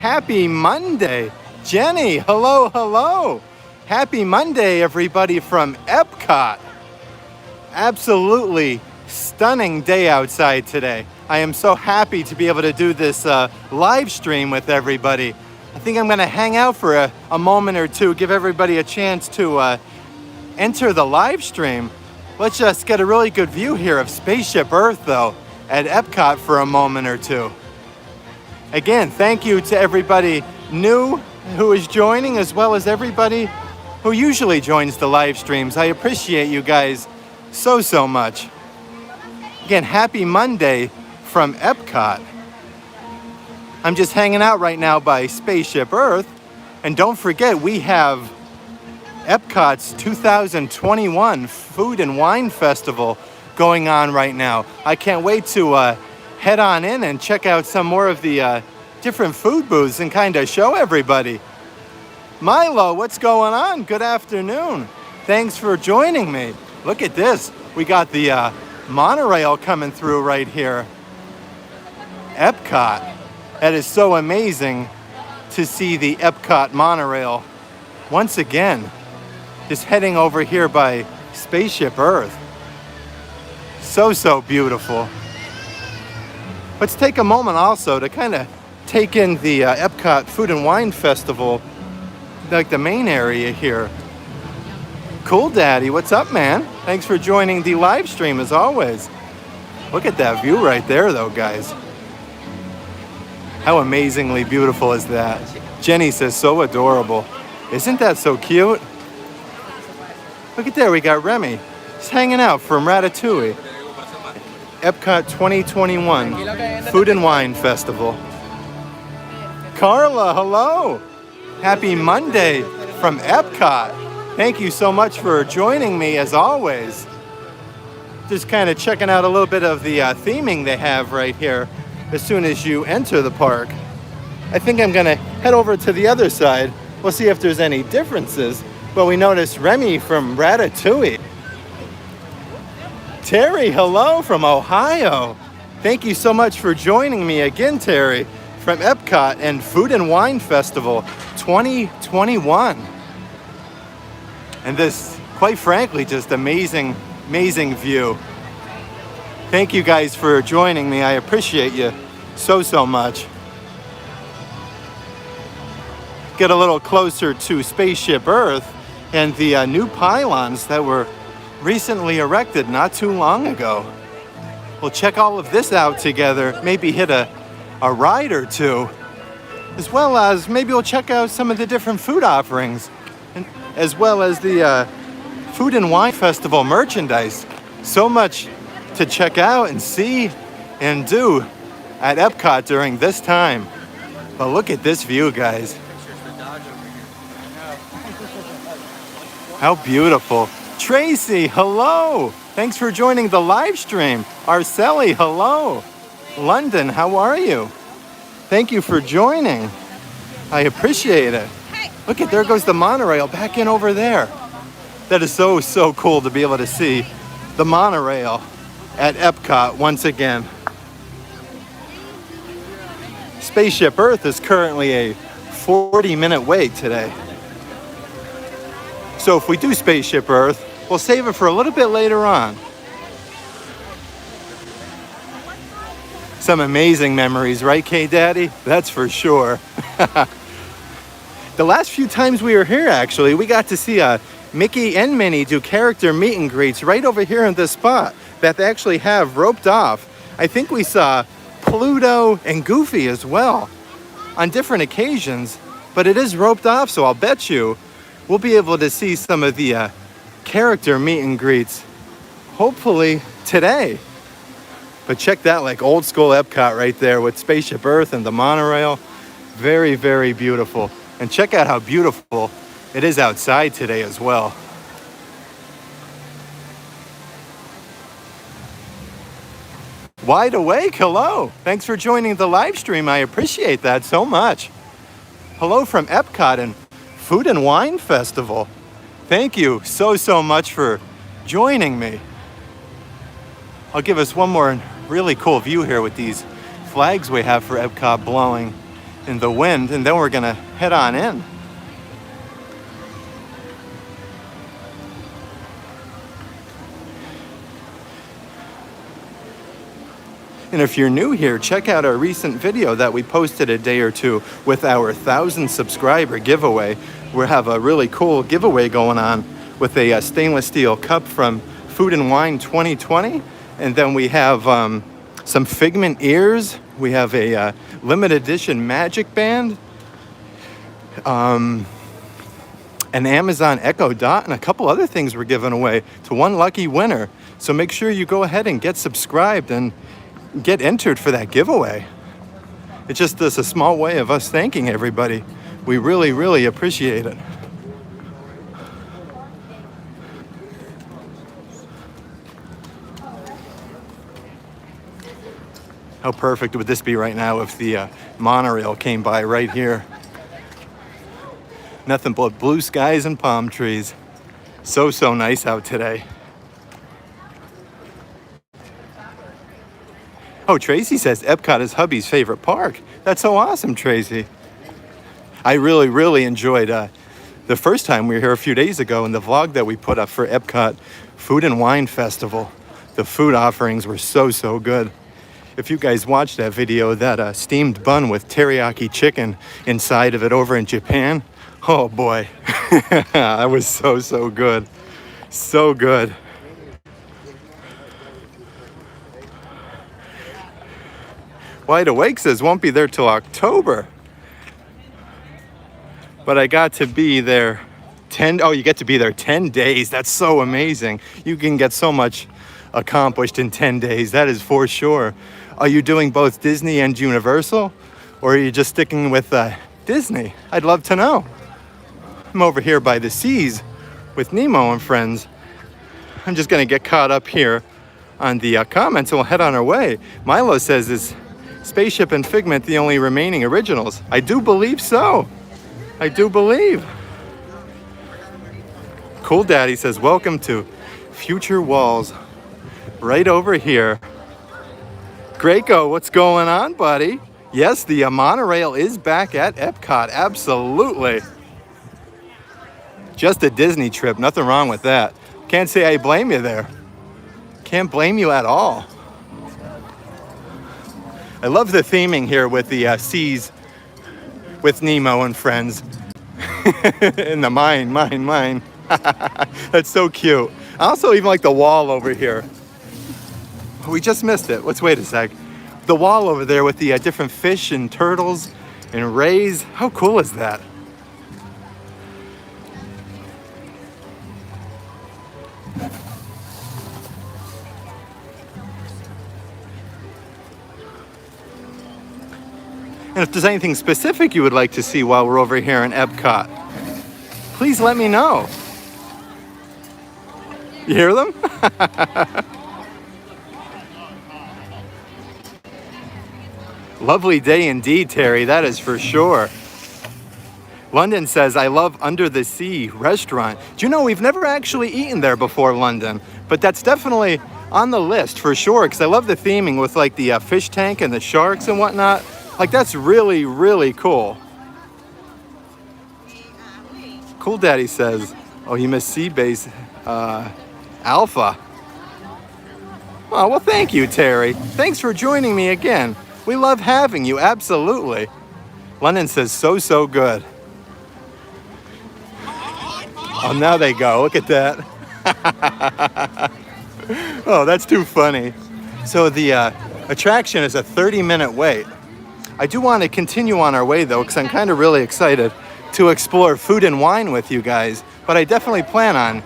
Happy Monday. Jenny, hello, hello. Happy Monday, everybody from Epcot. Absolutely stunning day outside today. I am so happy to be able to do this live stream with everybody. I think I'm going to hang out for a moment or two, give everybody a chance to enter the live stream. Let's just get a really good view here of Spaceship Earth, though, at Epcot for a moment or two. Again, thank you to everybody new who is joining, as well as everybody who usually joins the live streams. I appreciate you guys so much. Again, happy Monday from Epcot. I'm just hanging out right now by Spaceship Earth. And don't forget, we have Epcot's 2021 Food and Wine Festival going on right now. I can't wait to head on in and check out some more of the different food booths and kind of show everybody. Milo, what's going on? Good afternoon. Thanks for joining me. Look at this. We got the monorail coming through right here. Epcot. That is so amazing to see the Epcot monorail once again. Just heading over here by Spaceship Earth. So beautiful. Let's take a moment also to kind of take in the Epcot Food and Wine Festival, like the main area here. Cool Daddy, what's up, man? Thanks for joining the live stream as always. Look at that view right there though, guys. How amazingly beautiful is that? Jenny says, so adorable. Isn't that so cute? Look at there, we got Remy. Just hanging out from Ratatouille. Epcot 2021 Food and Wine Festival. Carla, hello. Happy Monday from Epcot. Thank you so much for joining me as always. Just kind of checking out a little bit of the theming they have right here as soon as you enter the park. I think I'm gonna head over to the other side. We'll see if there's any differences. But we noticed Remy from Ratatouille. Terry, hello from Ohio. Thank you so much for joining me again, Terry, from Epcot and Food and Wine Festival 2021. And this, quite frankly, just amazing view. Thank you guys for joining me. I appreciate you so much. Get a little closer to Spaceship Earth and the new pylons that were recently erected not too long ago. We'll check all of this out together, maybe hit a ride or two, as well as maybe we'll check out some of the different food offerings, and as well as the Food and Wine Festival merchandise. So much to check out and see and do at Epcot during this time. But look at this view, guys. How beautiful. Tracy, hello. Thanks for joining the live stream. Arceli, hello. London, how are you? Thank you for joining. I appreciate it. Look at, there goes the monorail back in over there. That is so cool to be able to see the monorail at Epcot once again. Spaceship Earth is currently a 40-minute wait today. So if we do Spaceship Earth, we'll save it for a little bit later on. Some amazing memories, right, K-Daddy? That's for sure. The last few times we were here, actually, we got to see Mickey and Minnie do character meet and greets right over here in this spot that they actually have roped off. I think we saw Pluto and Goofy as well on different occasions, but it is roped off, so I'll bet you we'll be able to see some of the character meet and greets, hopefully today. But check that, like old school Epcot right there with Spaceship Earth and the monorail. Very beautiful. And check out how beautiful it is outside today as well. Wide Awake, hello. Thanks for joining the live stream. I appreciate that so much. Hello from Epcot and Food and Wine Festival. Thank you so much for joining me. I'll give us one more really cool view here with these flags we have for Epcot blowing. in the wind, and then we're gonna head on in. And if you're new here, check out our recent video that we posted a day or two with our 1,000 subscriber giveaway. We have a really cool giveaway going on with a stainless steel cup from Food and Wine 2020. And then we have some Figment ears. We have a limited edition Magic Band, an Amazon Echo Dot, and a couple other things we're giving away to one lucky winner. So make sure you go ahead and get subscribed and get entered for that giveaway. It's just this a small way of us thanking everybody. We really, really appreciate it. How perfect would this be right now if the monorail came by right here? Nothing but blue skies and palm trees. So nice out today. Oh, Tracy says Epcot is hubby's favorite park. That's so awesome, Tracy. I really, really enjoyed the first time we were here a few days ago in the vlog that we put up for Epcot Food and Wine Festival. The food offerings were so good. If you guys watched that video, that steamed bun with teriyaki chicken inside of it over in Japan, oh boy, that was so good. So good. Wide Awake says won't be there till October. But I got to be there you get to be there 10 days. That's so amazing. You can get so much accomplished in 10 days. That is for sure. Are you doing both Disney and Universal? Or are you just sticking with Disney? I'd love to know. I'm over here by the seas with Nemo and friends. I'm just gonna get caught up here on the comments and we'll head on our way. Milo says, is Spaceship and Figment the only remaining originals? I do believe so. I do believe. Cool Daddy says, welcome to Future Walls. Right over here. Graco, what's going on, buddy? Yes, the monorail is back at Epcot. Absolutely. Just a Disney trip. Nothing wrong with that. Can't say I blame you there. Can't blame you at all. I love the theming here with the seas with Nemo and friends. In the mine. That's so cute. I also even like the wall over here. We just missed it. Let's wait a sec. The wall over there with the different fish and turtles and rays. How cool is that? And if there's anything specific you would like to see while we're over here in Epcot, please let me know. You hear them? Lovely day indeed, Terry. That is for sure. London says, I love Under the Sea restaurant. Do you know, we've never actually eaten there before, London. But that's definitely on the list for sure, because I love the theming with like the fish tank and the sharks and whatnot. Like, that's really, really cool. Cool Daddy says, oh, you missed Sea Base Alpha. Oh, well, thank you, Terry. Thanks for joining me again. We love having you, absolutely. London says, so good. Oh, now they go. Look at that. Oh, that's too funny. So the attraction is a 30-minute wait. I do want to continue on our way, though, because I'm kind of really excited to explore Food and Wine with you guys. But I definitely plan on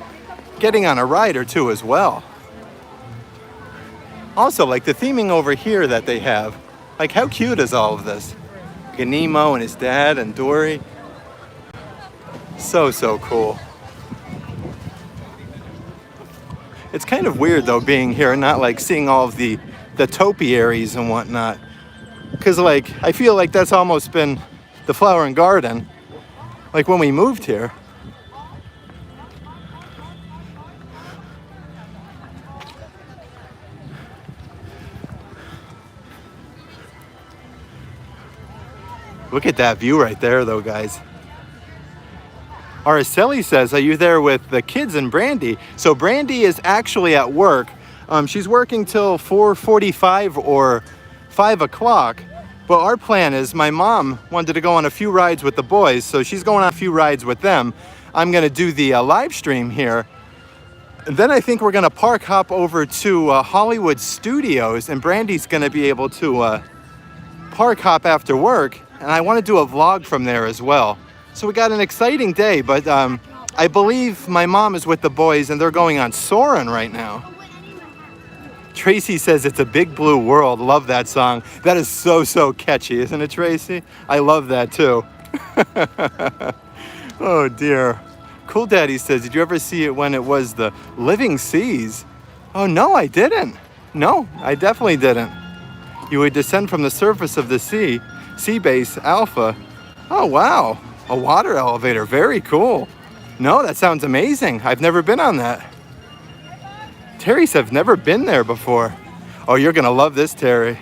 getting on a ride or two as well. Also, like the theming over here that they have. Like, how cute is all of this? Like Nemo and his dad and Dory. So cool. It's kind of weird, though, being here and not, like, seeing all of the topiaries and whatnot. Because, like, I feel like that's almost been the flower and garden. Like, when we moved here. Look at that view right there, though, guys. Araceli says, are you there with the kids and Brandy? So Brandy is actually at work. She's working till 4:45 or 5 o'clock. But our plan is my mom wanted to go on a few rides with the boys, so she's going on a few rides with them. I'm going to do the live stream here. And then I think we're going to park hop over to Hollywood Studios, and Brandy's going to be able to park hop after work. And I want to do a vlog from there as well. So we got an exciting day, but I believe my mom is with the boys and they're going on Soarin' right now. Tracy says it's a big blue world. Love that song. That is so catchy, isn't it, Tracy? I love that too. Oh dear. Cool Daddy says, did you ever see it when it was the living seas? Oh no, I didn't. No, I definitely didn't. You would descend from the surface of the sea base Alpha. Oh wow. A water elevator, very cool. No, that sounds amazing. I've never been on that. Terry said, I've never been there before. Oh, you're gonna love this, Terry.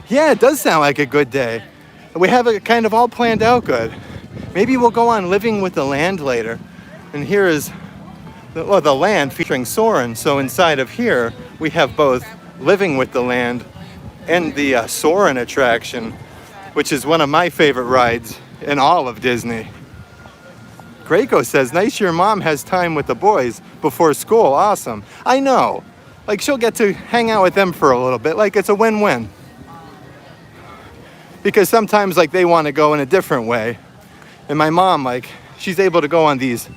Yeah, it does sound like a good day. We have it kind of all planned out good. Maybe we'll go on Living with the Land later. And here is the land featuring Soarin'. So inside of here, we have both Living with the Land and the Soarin' attraction, which is one of my favorite rides in all of Disney. Graco says, nice your mom has time with the boys before school. Awesome. I know. Like, she'll get to hang out with them for a little bit. Like, it's a win-win. Because sometimes, like, they want to go in a different way. And my mom, like, she's able to go on these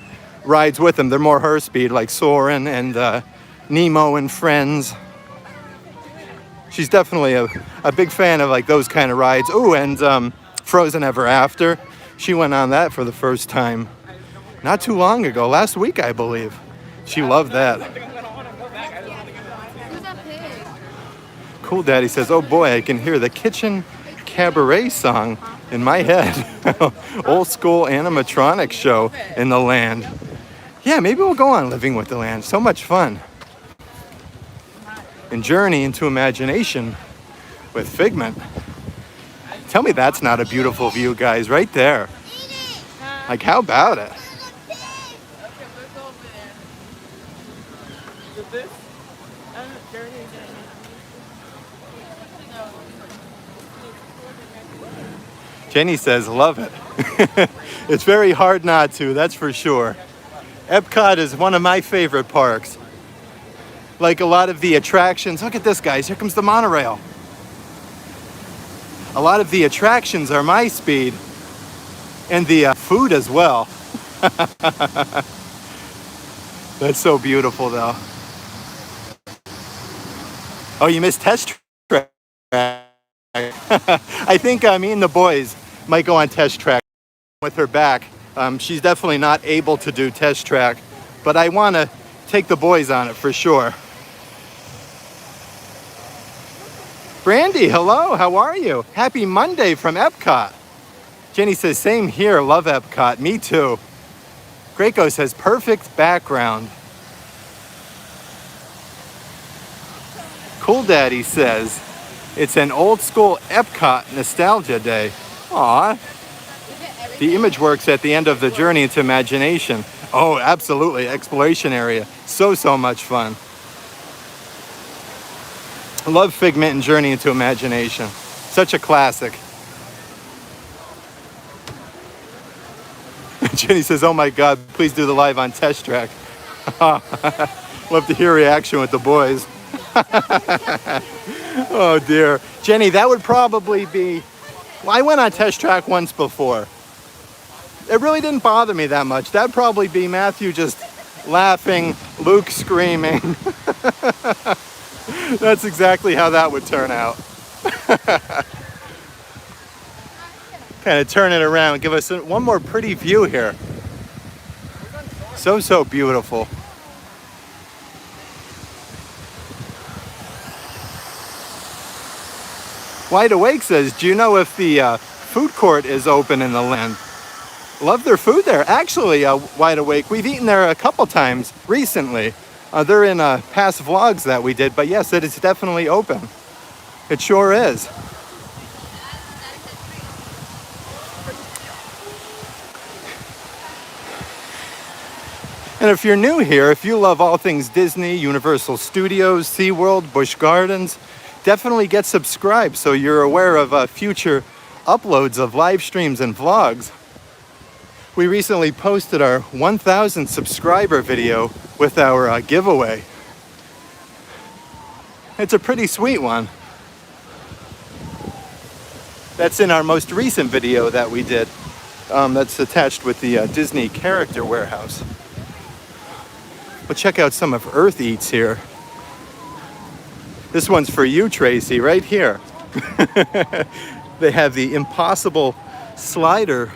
rides with them. They're more her speed, like Soarin' and Nemo and Friends. She's definitely a big fan of, like, those kind of rides. Ooh, and Frozen Ever After. She went on that for the first time not too long ago, last week, I believe. She loved that. Cool Daddy says, oh boy, I can hear the Kitchen Cabaret song in my head. Old school animatronic show in the land. Yeah, maybe we'll go on Living with the Land. So much fun. And journey into imagination with Figment. Tell me that's not a beautiful view, guys, right there. Like, how about it? Jenny says, love it. It's very hard not to, that's for sure. Epcot is one of my favorite parks. Like a lot of the attractions, look at this, guys, here comes the monorail. A lot of the attractions are my speed, and the food as well. That's so beautiful, though. Oh, you missed Test Track. I think me and the boys might go on Test Track with her back. She's definitely not able to do Test Track, but I want to take the boys on it for sure. Brandy, hello, how are you? Happy Monday from Epcot. Jenny says, same here, love Epcot, me too. Graco says, perfect background. Cool Daddy says, it's an old school Epcot nostalgia day. Aw. The image works at the end of the journey into imagination. Oh, absolutely, exploration area. So much fun. I love Figment and Journey into Imagination. Such a classic. Jenny says, oh my God, please do the live on Test Track. Love to hear reaction with the boys. Oh dear. Jenny, that would probably be, well, I went on Test Track once before. It really didn't bother me that much. That'd probably be Matthew just laughing, Luke screaming. That's exactly how that would turn out. Kind of turn it around, give us one more pretty view here. So beautiful. Wide Awake says, do you know if the food court is open in the land? Love their food there. Actually, Wide Awake, we've eaten there a couple times recently. They're in past vlogs that we did, but yes, it is definitely open. It sure is. And if you're new here, if you love all things Disney, Universal Studios, SeaWorld, Busch Gardens, definitely get subscribed so you're aware of future uploads of live streams and vlogs. We recently posted our 1,000 subscriber video with our giveaway. It's a pretty sweet one. That's in our most recent video that we did. That's attached with the Disney Character Warehouse. But check out some of Earth Eats here. This one's for you, Tracy, right here. They have the Impossible Slider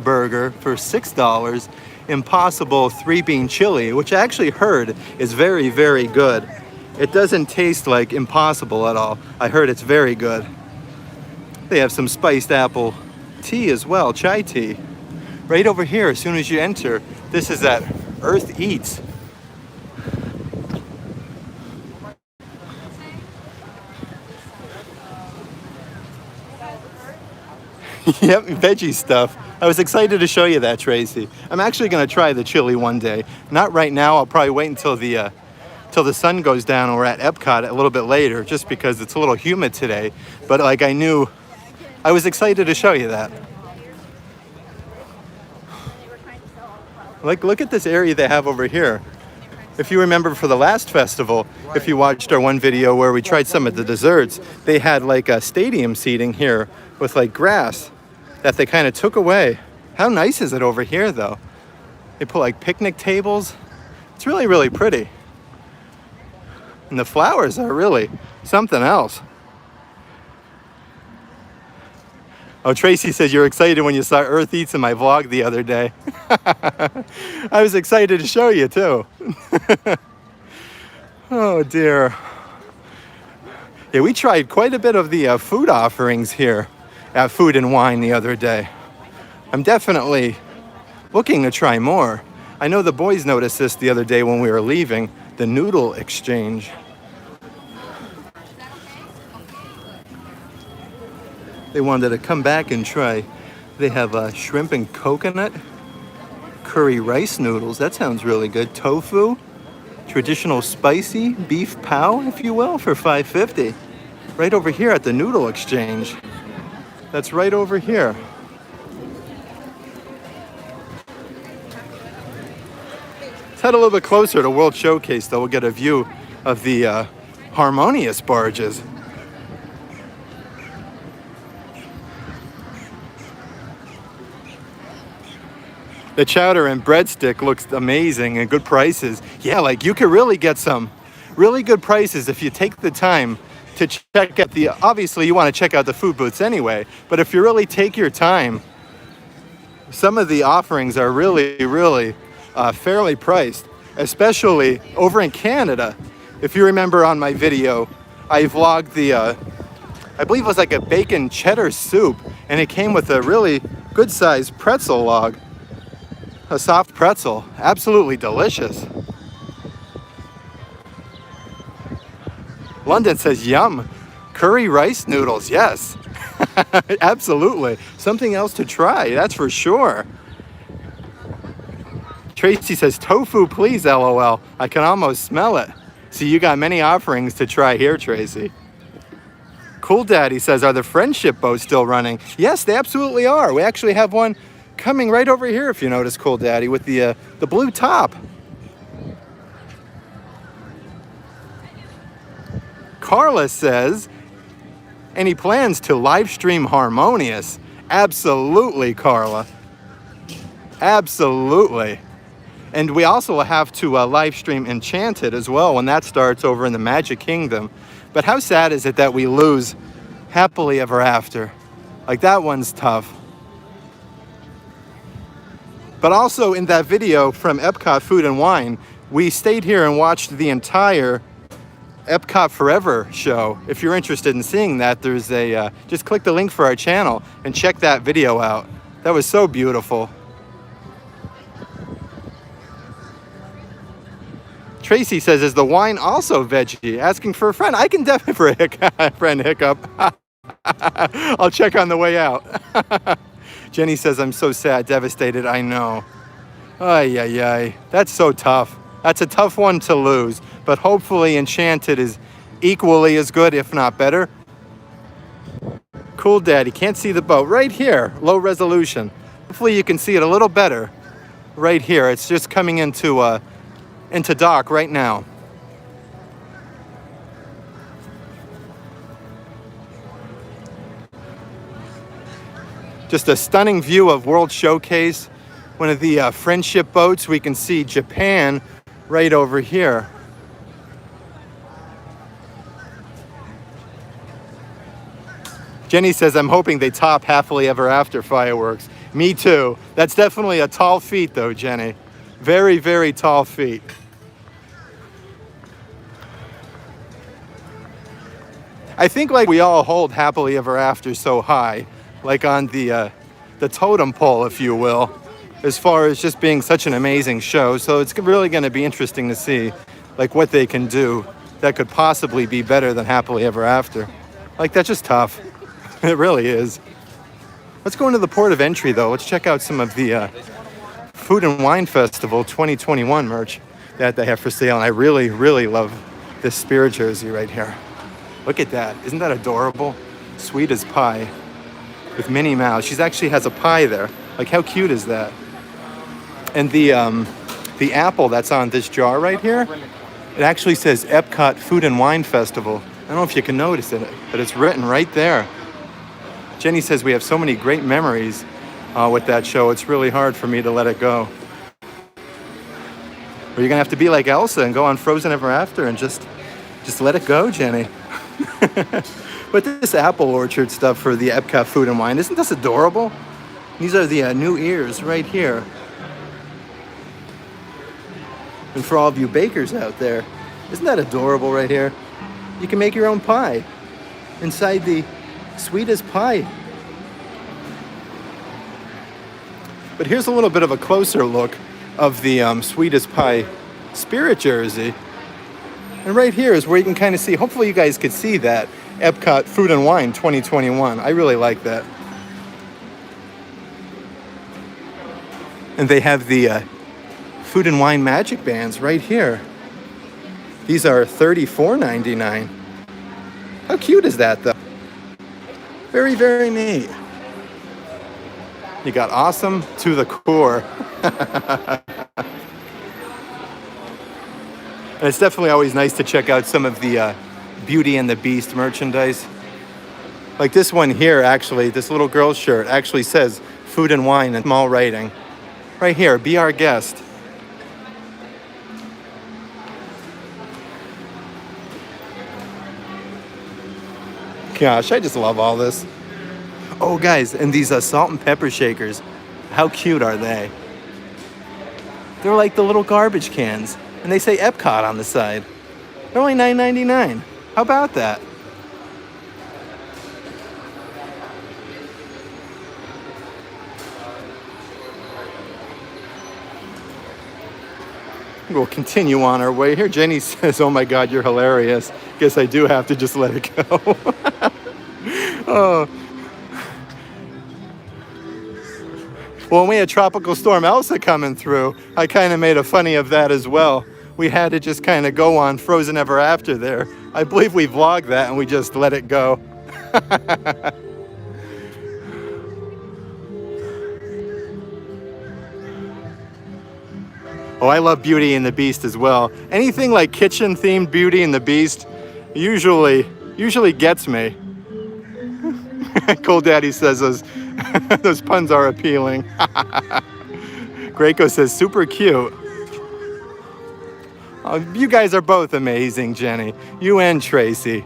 Burger for $6. Impossible 3-bean chili, which I actually heard is very, very good. It doesn't taste like Impossible at all. I heard it's very good. They have some spiced apple tea as well, chai tea. Right over here, as soon as you enter, this is at Earth Eats. Yep, veggie stuff. I was excited to show you that, Tracy. I'm actually going to try the chili one day. Not right now. I'll probably wait until the sun goes down and we're at Epcot a little bit later, just because it's a little humid today. But like I was excited to show you that. Like, look at this area they have over here. If you remember for the last festival, if you watched our one video where we tried some of the desserts, they had like a stadium seating here with like grass that they kind of took away. How nice is it over here though? They put like picnic tables. It's really, really pretty. And the flowers are really something else. Oh, Tracy says you're excited when you saw Earth Eats in my vlog the other day. I was excited to show you too. Oh dear. Yeah, we tried quite a bit of the food offerings here at Food and Wine the other day. I'm definitely looking to try more. I know the boys noticed this the other day when we were leaving, the noodle exchange. They wanted to come back and try. They have shrimp and coconut, curry rice noodles. That sounds really good. Tofu, traditional spicy beef pow, if you will, for $5.50. Right over here at the noodle exchange. That's right over here. Let's head a little bit closer to World Showcase, though. We'll get a view of the Harmonious barges. The chowder and breadstick looks amazing and good prices. Yeah, like you could really get some really good prices if you take the time to check out obviously you want to check out the food booths anyway, but if you really take your time, some of the offerings are really, really fairly priced, especially over in Canada. If you remember on my video, I vlogged I believe it was like a bacon cheddar soup, and it came with a really good sized pretzel log. A soft pretzel, absolutely delicious. London says, yum, curry rice noodles, yes. Absolutely, something else to try, that's for sure. Tracy says, tofu please, LOL. I can almost smell it. See, you got many offerings to try here, Tracy. Cool Daddy says, are the friendship boats still running? Yes, they absolutely are. We actually have one coming right over here, if you notice, Cool Daddy, with the blue top. Carla says, any plans to live stream Harmonious? Absolutely, Carla. Absolutely. And we also have to live stream Enchanted as well when that starts over in the Magic Kingdom. But how sad is it that we lose Happily Ever After? Like, that one's tough. But also in that video from Epcot Food and Wine, we stayed here and watched the entire Epcot Forever show. If you're interested in seeing that, there's just click the link for our channel and check that video out. That was so beautiful. Tracy says, is the wine also veggie? Asking for a friend. I can definitely for a friend hiccup. I'll check on the way out. Jenny says, I'm so sad, devastated. I know. Ay, ay, ay. That's so tough. That's a tough one to lose. But hopefully Enchanted is equally as good, if not better. Cool Daddy, can't see the boat. Right here, low resolution. Hopefully you can see it a little better. Right here, it's just coming into dock right now. Just a stunning view of World Showcase. One of the friendship boats. We can see Japan right over here. Jenny says, I'm hoping they top Happily Ever After fireworks. Me too. That's definitely a tall feat though, Jenny. Very, very tall feat. I think like we all hold Happily Ever After so high, like on the totem pole, if you will, as far as just being such an amazing show. So it's really going to be interesting to see like what they can do that could possibly be better than Happily Ever After. Like, that's just tough. It really is. Let's go into the port of entry though. Let's check out some of the Food and Wine Festival 2021 merch that they have for sale. And I really, really love this Spirit jersey right here. Look at that. Isn't that adorable? Sweet as pie with Minnie Mouse. She actually has a pie there. Like, how cute is that? And the apple that's on this jar right here, it actually says Epcot Food and Wine Festival. I don't know if you can notice it, but it's written right there. Jenny says we have so many great memories with that show. It's really hard for me to let it go. Or you're gonna have to be like Elsa and go on Frozen Ever After and just let it go, Jenny. But this apple orchard stuff for the Epcot Food and Wine, isn't this adorable? These are the new ears right here. And for all of you bakers out there, isn't that adorable right here? You can make your own pie inside the Sweet as Pie. But here's a little bit of a closer look of the Sweet as Pie Spirit jersey. And right here is where you can kind of see, hopefully you guys could see that, Epcot Food and Wine 2021. I really like that. And they have the Food and Wine Magic Bands right here. These are $34.99. How cute is that though? Very, very neat. You got awesome to the core. And it's definitely always nice to check out some of the Beauty and the Beast merchandise. Like this one here, actually, this little girl's shirt actually says Food and Wine in small writing. Right here, be our guest. Gosh, I just love all this. Oh, guys, and these salt and pepper shakers, how cute are they? They're like the little garbage cans, and they say Epcot on the side. They're only $9.99. How about that? We'll continue on our way here. Jenny says, oh my God, you're hilarious. Guess I do have to just let it go. Oh. Well, when we had Tropical Storm Elsa coming through, I kind of made a funny of that as well. We had to just kind of go on Frozen Ever After there. I believe we vlogged that and we just let it go. Oh, I love Beauty and the Beast as well. Anything like kitchen themed Beauty and the Beast usually gets me. Cool Daddy says those puns are appealing. Greco says super cute. Oh, you guys are both amazing, Jenny. You and Tracy.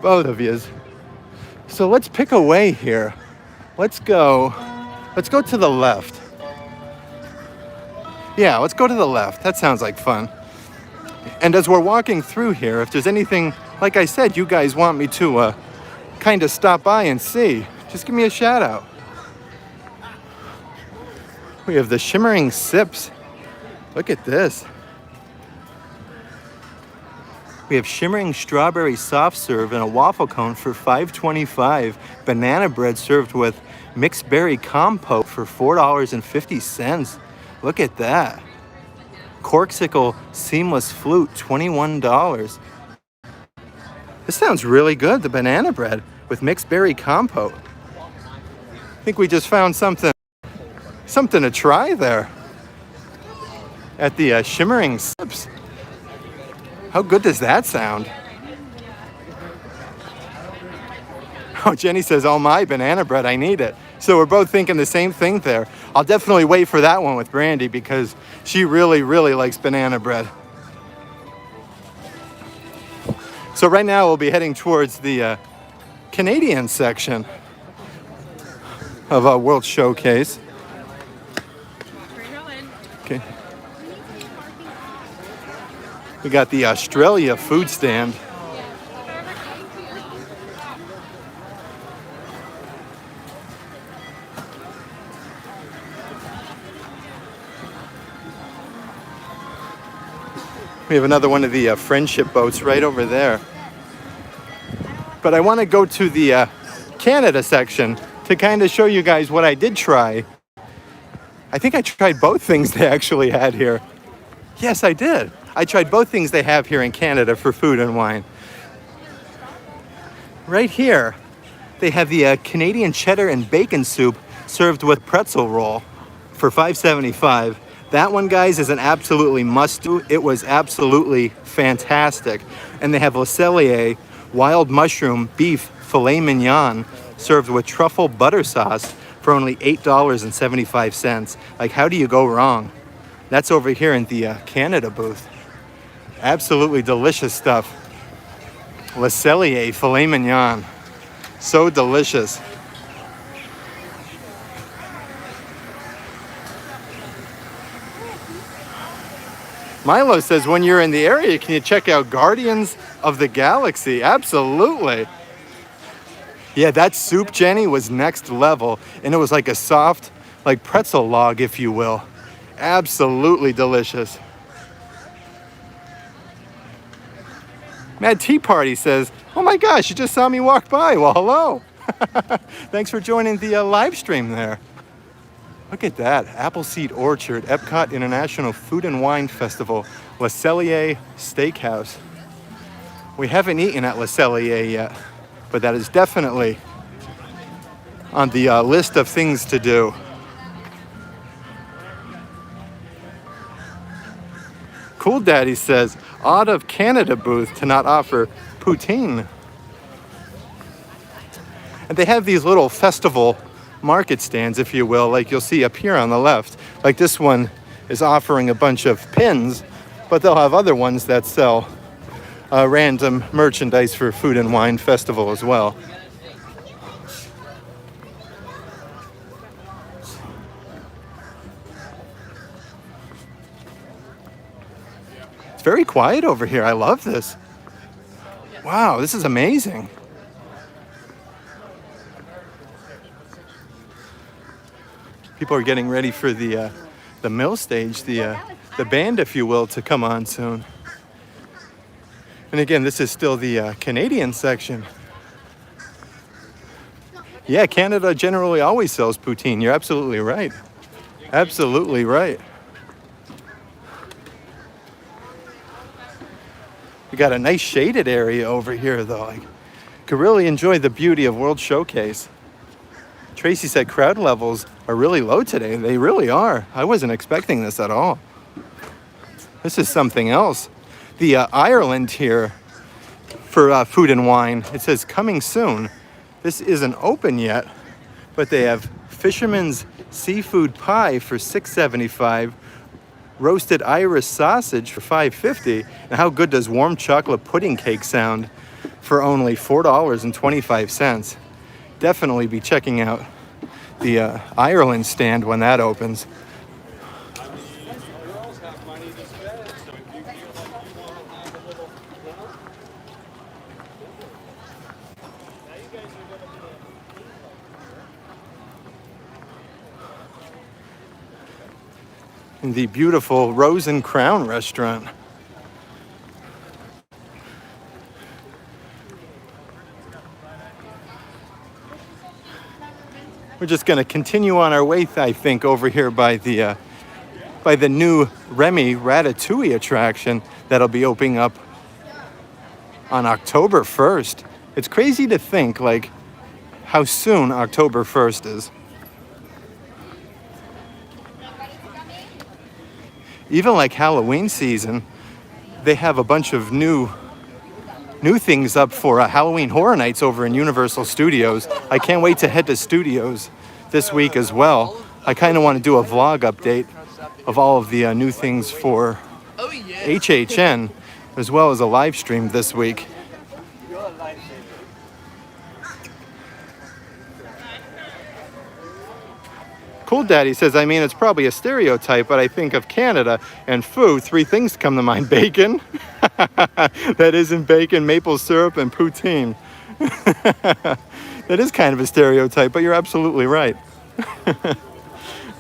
Both of yous. So let's pick a way here. Let's go to the left. Yeah, let's go to the left. That sounds like fun. And as we're walking through here, if there's anything, like I said, you guys want me to kind of stop by and see, just give me a shout out. We have the shimmering sips. Look at this. We have shimmering strawberry soft serve in a waffle cone for $5.25. Banana bread served with mixed berry compote for $4.50. Look at that. Corksicle seamless flute, $21. This sounds really good, the banana bread with mixed berry compote. I think we just found something to try there at the Shimmering Sips. How good does that sound? Oh, Jenny says, oh my, banana bread, I need it. So we're both thinking the same thing there. I'll definitely wait for that one with Brandy because she really, really likes banana bread. So right now we'll be heading towards the Canadian section of our World Showcase. Okay. We got the Australia food stand. We have another one of the friendship boats right over there. But I want to go to the Canada section to kind of show you guys what I did try. I think I tried both things they actually had here. Yes, I did. I tried both things they have here in Canada for food and wine. Right here, they have the Canadian cheddar and bacon soup served with pretzel roll for $5.75. That one, guys, is an absolutely must-do. It was absolutely fantastic. And they have Le Cellier wild mushroom beef filet mignon served with truffle butter sauce for only $8.75. Like, how do you go wrong? That's over here in the Canada booth. Absolutely delicious stuff. Le Cellier filet mignon. So delicious. Milo says, when you're in the area, can you check out Guardians of the Galaxy? Absolutely. Yeah, that soup, Jenny, was next level. And it was like a soft, like pretzel log, if you will. Absolutely delicious. Mad Tea Party says, oh my gosh, you just saw me walk by. Well, hello. Thanks for joining the live stream there. Look at that, Appleseed Orchard, Epcot International Food and Wine Festival, Le Cellier Steakhouse. We haven't eaten at Le Cellier yet, but that is definitely on the list of things to do. Cool Daddy says, odd of Canada booth to not offer poutine. And they have these little festival market stands, if you will, like you'll see up here on the left. Like this one is offering a bunch of pins, but they'll have other ones that sell random merchandise for Food and Wine Festival as well. It's very quiet over here. I love this. Wow, this is amazing. People are getting ready for the mill stage, the band, if you will, to come on soon. And again, this is still the Canadian section. Yeah, Canada generally always sells poutine. You're absolutely right. Absolutely right. We got a nice shaded area over here, though. I could really enjoy the beauty of World Showcase. Tracy said crowd levels are really low today. They really are. I wasn't expecting this at all. This is something else. The Ireland here for food and wine, it says coming soon. This isn't open yet, but they have Fisherman's Seafood Pie for $6.75, roasted Irish sausage for $5.50. And how good does warm chocolate pudding cake sound for only $4.25? Definitely be checking out the Ireland stand when that opens. In the beautiful Rose and Crown restaurant. We're just going to continue on our way, I think, over here by the by the new Remy Ratatouille attraction that'll be opening up on October 1st. It's crazy to think like how soon October 1st is. Even like Halloween season, they have a bunch of new things up for Halloween Horror Nights over in Universal Studios. I can't wait to head to studios this week as well. I kind of want to do a vlog update of all of the new things for HHN, as well as a live stream this week. Cool Daddy says, I mean, it's probably a stereotype, but I think of Canada and food, three things come to mind. Bacon, that isn't bacon, maple syrup, and poutine. That is kind of a stereotype, but you're absolutely right.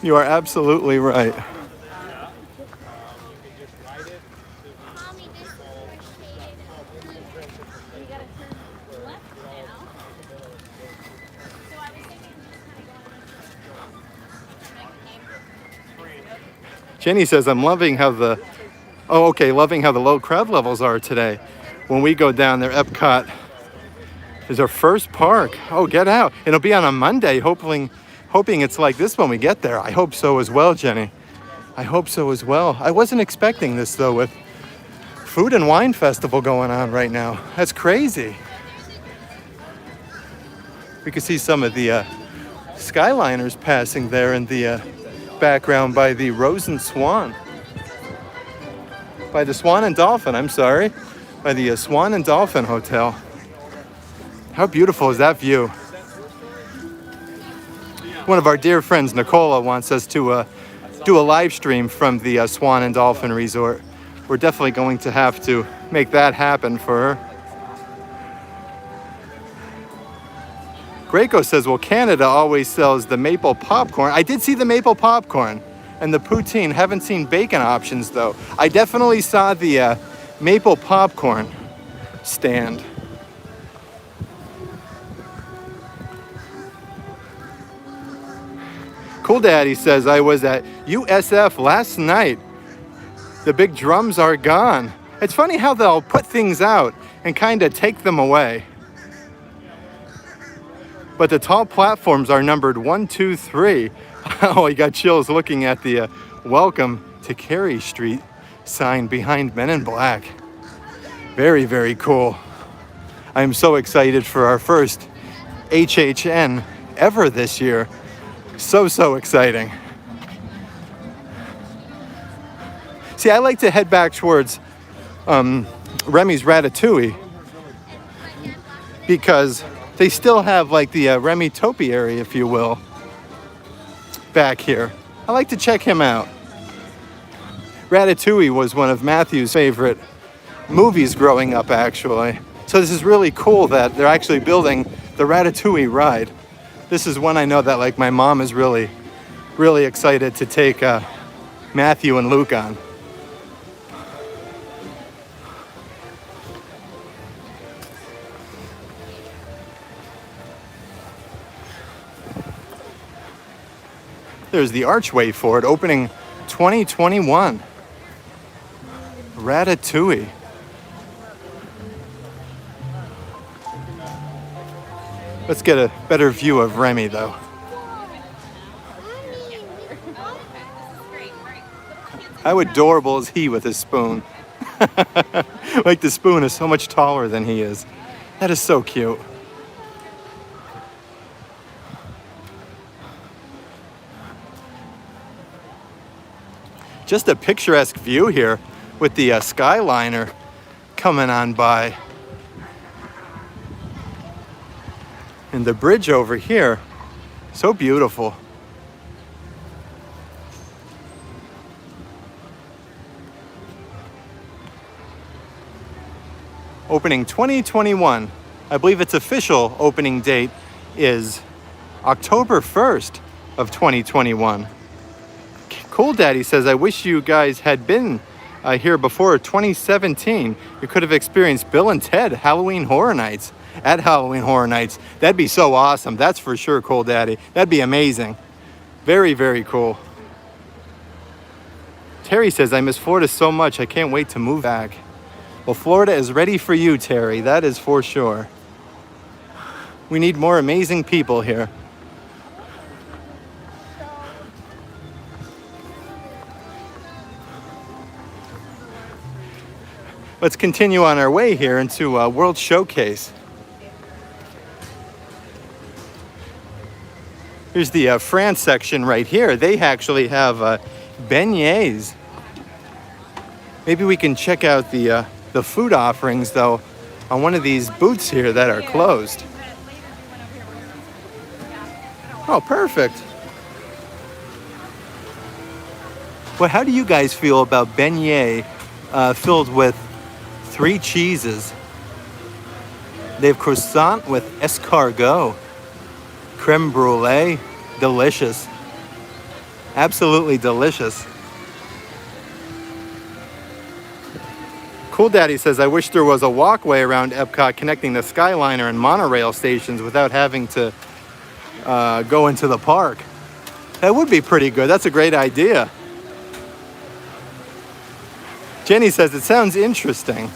You are absolutely right. Jenny says, I'm loving how loving how the low crowd levels are today. When we go down there, Epcot is our first park. Oh, get out. It'll be on a Monday, hoping it's like this when we get there. I hope so as well, Jenny. I hope so as well. I wasn't expecting this, though, with Food and Wine Festival going on right now. That's crazy. We can see some of the Skyliners passing there in the background by the Rose and Swan. By the Swan and Dolphin, I'm sorry. By the Swan and Dolphin Hotel. How beautiful is that view? One of our dear friends, Nicola, wants us to do a live stream from the Swan and Dolphin Resort. We're definitely going to have to make that happen for her. Greco says, well, Canada always sells the maple popcorn. I did see the maple popcorn and the poutine. Haven't seen bacon options, though. I definitely saw the maple popcorn stand. Cool Daddy says, I was at USF last night. The big drums are gone. It's funny how they'll put things out and kind of take them away. But the tall platforms are numbered 1, 2, 3. Oh, you got chills looking at the Welcome to Carey Street sign behind Men in Black. Very, very cool. I'm so excited for our first HHN ever this year. So exciting. See, I like to head back towards Remy's Ratatouille because they still have like the Remy Topi area, if you will, back here. I like to check him out. Ratatouille was one of Matthew's favorite movies growing up, actually. So this is really cool that they're actually building the Ratatouille ride. This is one I know that like my mom is really, really excited to take Matthew and Luke on. There's the archway for it, opening 2021. Ratatouille. Let's get a better view of Remy, though. How adorable is he with his spoon? Like the spoon is so much taller than he is. That is so cute. Just a picturesque view here with the Skyliner coming on by. And the bridge over here, so beautiful. Opening 2021. I believe its official opening date is October 1st of 2021. Cool Daddy says, I wish you guys had been here before 2017. You could have experienced Bill and Ted Halloween Horror Nights at Halloween Horror Nights. That'd be so awesome. That's for sure, Cool Daddy. That'd be amazing. Very, very cool. Terry says, I miss Florida so much, I can't wait to move back. Well, Florida is ready for you, Terry. That is for sure. We need more amazing people here. Let's continue on our way here into World Showcase. Here's the France section right here. They actually have beignets. Maybe we can check out the food offerings, though, on one of these booths here that are closed. Oh, perfect. Well, how do you guys feel about beignet filled with 3 cheeses? They have croissant with escargot, creme brulee, delicious. Absolutely delicious. Cool Daddy says, I wish there was a walkway around Epcot connecting the Skyliner and monorail stations without having to go into the park. That would be pretty good. That's a great idea. Jenny says, it sounds interesting.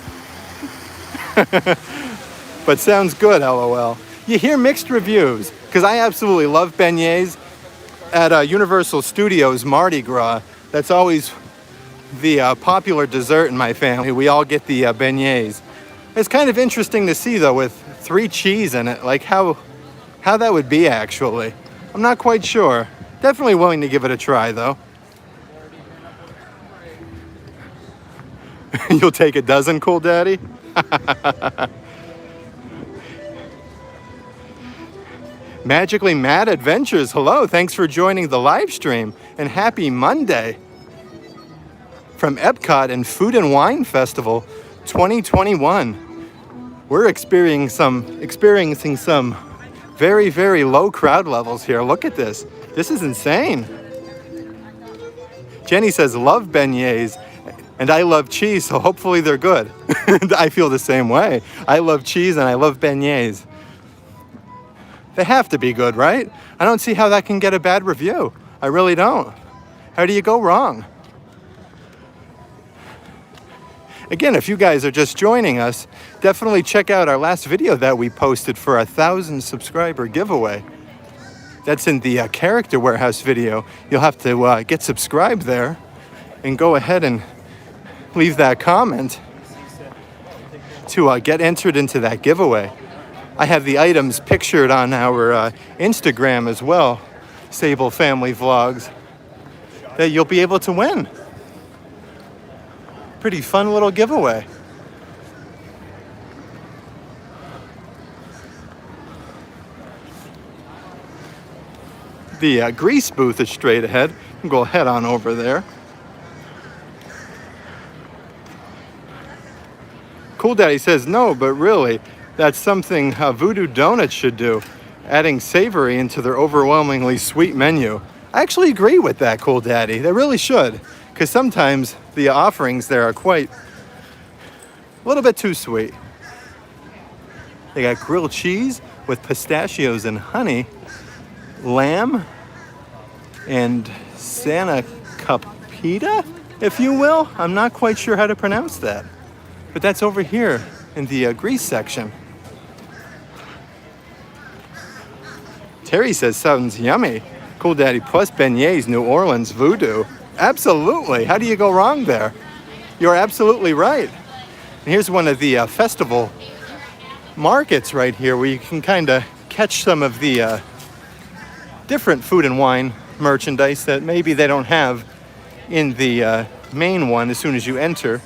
But sounds good, LOL. You hear mixed reviews, because I absolutely love beignets. At Universal Studios Mardi Gras, that's always the popular dessert in my family. We all get the beignets. It's kind of interesting to see, though, with 3 cheese in it, like how that would be, actually. I'm not quite sure. Definitely willing to give it a try, though. You'll take a dozen, Cool Daddy? Magically Mad Adventures, hello. Thanks for joining the live stream, and happy Monday. From Epcot and Food and Wine Festival 2021. We're experiencing some very, very low crowd levels here. Look at this. This is insane. Jenny says, love beignets, and I love cheese, so hopefully they're good. I feel the same way. I love cheese and I love beignets. They have to be good, right? I don't see how that can get a bad review. I really don't. How do you go wrong? Again, if you guys are just joining us, definitely check out our last video that we posted for a 1,000 subscriber giveaway. That's in the Character Warehouse video. You'll have to get subscribed there and go ahead and leave that comment to get entered into that giveaway. I have the items pictured on our Instagram as well, Sable Family Vlogs, that you'll be able to win. Pretty fun little giveaway. The grease booth is straight ahead. Go head on over there. Cool Daddy says, no, but really, that's something Voodoo Donuts should do, adding savory into their overwhelmingly sweet menu. I actually agree with that, Cool Daddy. They really should, because sometimes the offerings there are quite a little bit too sweet. They got grilled cheese with pistachios and honey, lamb, and Santa Capita, if you will. I'm not quite sure how to pronounce that. But that's over here in the grease section. Terry says, sounds yummy. Cool Daddy plus beignets, New Orleans voodoo. Absolutely. How do you go wrong there? You're absolutely right. And here's one of the festival markets right here where you can kind of catch some of the different food and wine merchandise that maybe they don't have in the main one as soon as you enter.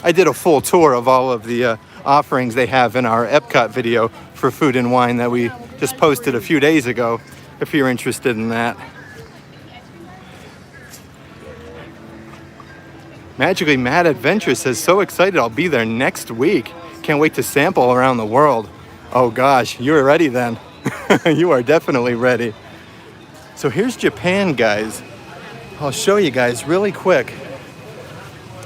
I did a full tour of all of the offerings they have in our Epcot video for food and wine that we just posted a few days ago, if you're interested in that. Magically Mad Adventure says, so excited, I'll be there next week. Can't wait to sample around the world. Oh gosh, you're ready then. You are definitely ready. So here's Japan, guys. I'll show you guys really quick.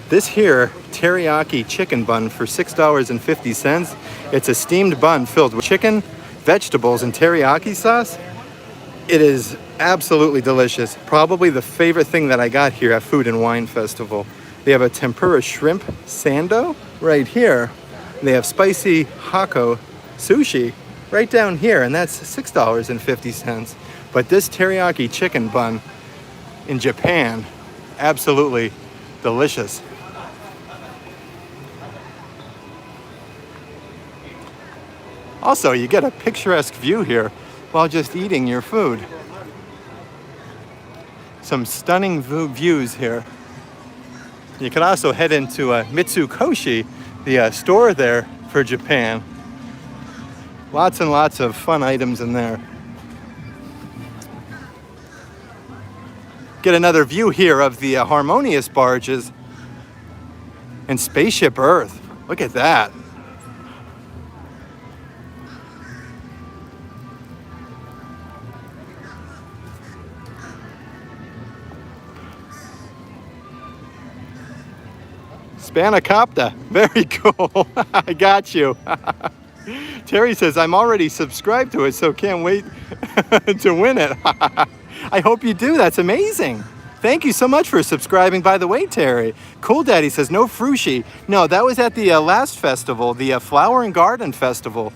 This here, teriyaki chicken bun for $6.50. It's a steamed bun filled with chicken, vegetables, and teriyaki sauce. It is absolutely delicious. Probably the favorite thing that I got here at Food and Wine Festival. They have a tempura shrimp sando right here. They have spicy hako sushi right down here, and that's $6.50. But this teriyaki chicken bun in Japan, absolutely delicious. Also, you get a picturesque view here while just eating your food. Some stunning views here. You can also head into Mitsukoshi, the store there for Japan. Lots and lots of fun items in there. Get another view here of the Harmonious barges and Spaceship Earth. Look at that. Spanakopta, very cool. I got you. Terry says, I'm already subscribed to it, so can't wait to win it. I hope you do, that's amazing. Thank you so much for subscribing, by the way, Terry. Cool Daddy says, no frushi. No, that was at the last festival, the Flower and Garden Festival.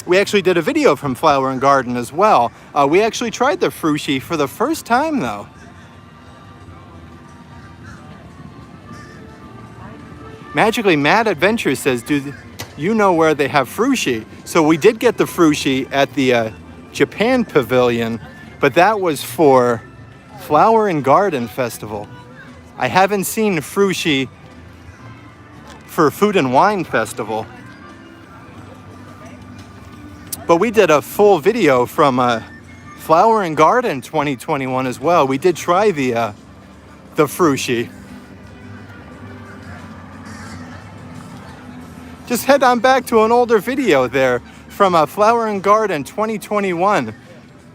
We actually did a video from Flower and Garden as well. We actually tried the frushi for the first time, though. Magically Mad Adventure says, do you know where they have frushi? So we did get the frushi at the Japan Pavilion, but that was for Flower and Garden Festival. I haven't seen frushi for Food and Wine Festival. But we did a full video from Flower and Garden 2021 as well. We did try the frushi. Just head on back to an older video there from Flower and Garden 2021.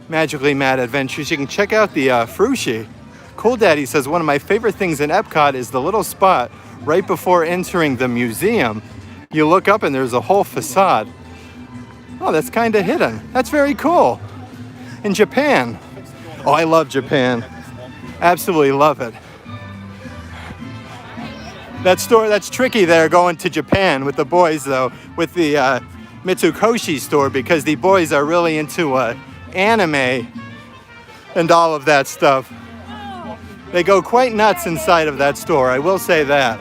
Magically Mad Adventures. You can check out the frushi. Cool Daddy says, one of my favorite things in Epcot is the little spot right before entering the museum. You look up and there's a whole facade. Oh, that's kind of hidden. That's very cool. In Japan. Oh, I love Japan. Absolutely love it. That store, that's tricky there going to Japan with the boys though, with the Mitsukoshi store, because the boys are really into anime and all of that stuff. They go quite nuts inside of that store, I will say that.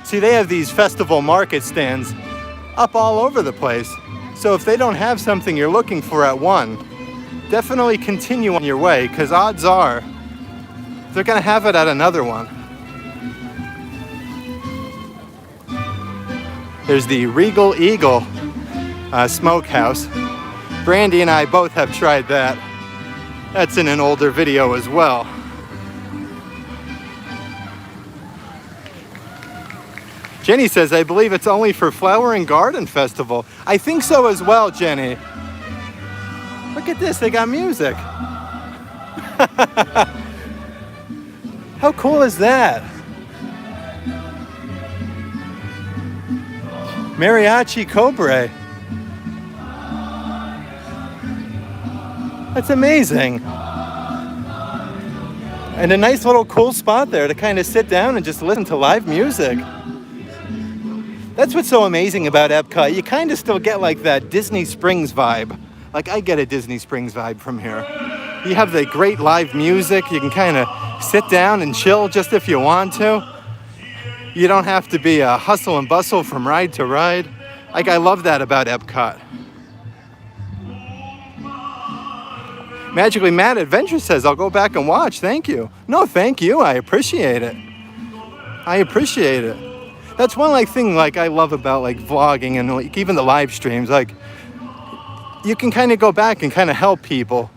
See, they have these festival market stands up all over the place. So if they don't have something you're looking for at one, definitely continue on your way, because odds are they're going to have it at another one. There's the Regal Eagle Smokehouse. Brandy and I both have tried that. That's in an older video as well. Jenny says, I believe it's only for Flower and Garden Festival. I think so as well, Jenny. Look at this, they got music. How cool is that? Mariachi Cobra. That's amazing. And a nice little cool spot there to kind of sit down and just listen to live music. That's what's so amazing about Epcot. You kind of still get like that Disney Springs vibe. Like I get a Disney Springs vibe from here. You have the great live music. You can kind of sit down and chill just if you want to. You don't have to be a hustle and bustle from ride to ride. Like, I love that about Epcot. Magically Mad Adventure says, I'll go back and watch. Thank you. No, thank you. I appreciate it. I appreciate it. That's one thing I love about vlogging and even the live streams. You can kind of go back and kind of help people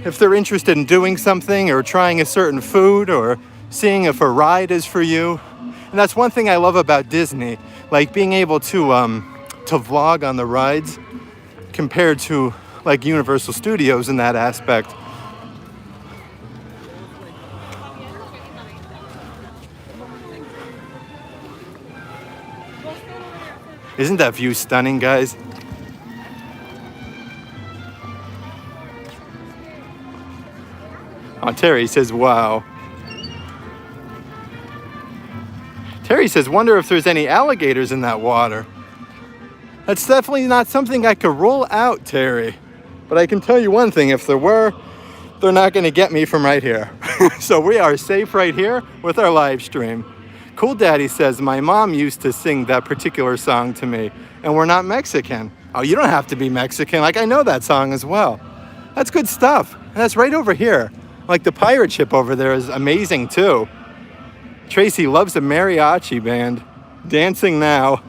if they're interested in doing something or trying a certain food or seeing if a ride is for you. And that's one thing I love about Disney, being able to vlog on the rides compared to Universal Studios in that aspect. Isn't that view stunning, guys? Oh, Terry says, wow. Terry says, wonder if there's any alligators in that water. That's definitely not something I could rule out, Terry. But I can tell you one thing, if there were, they're not gonna get me from right here. So we are safe right here with our live stream. Cool Daddy says, my mom used to sing that particular song to me, and we're not Mexican. Oh, you don't have to be Mexican. Like, I know that song as well. That's good stuff. And that's right over here. Like, the pirate ship over there is amazing too. Tracy loves a mariachi band. Dancing now.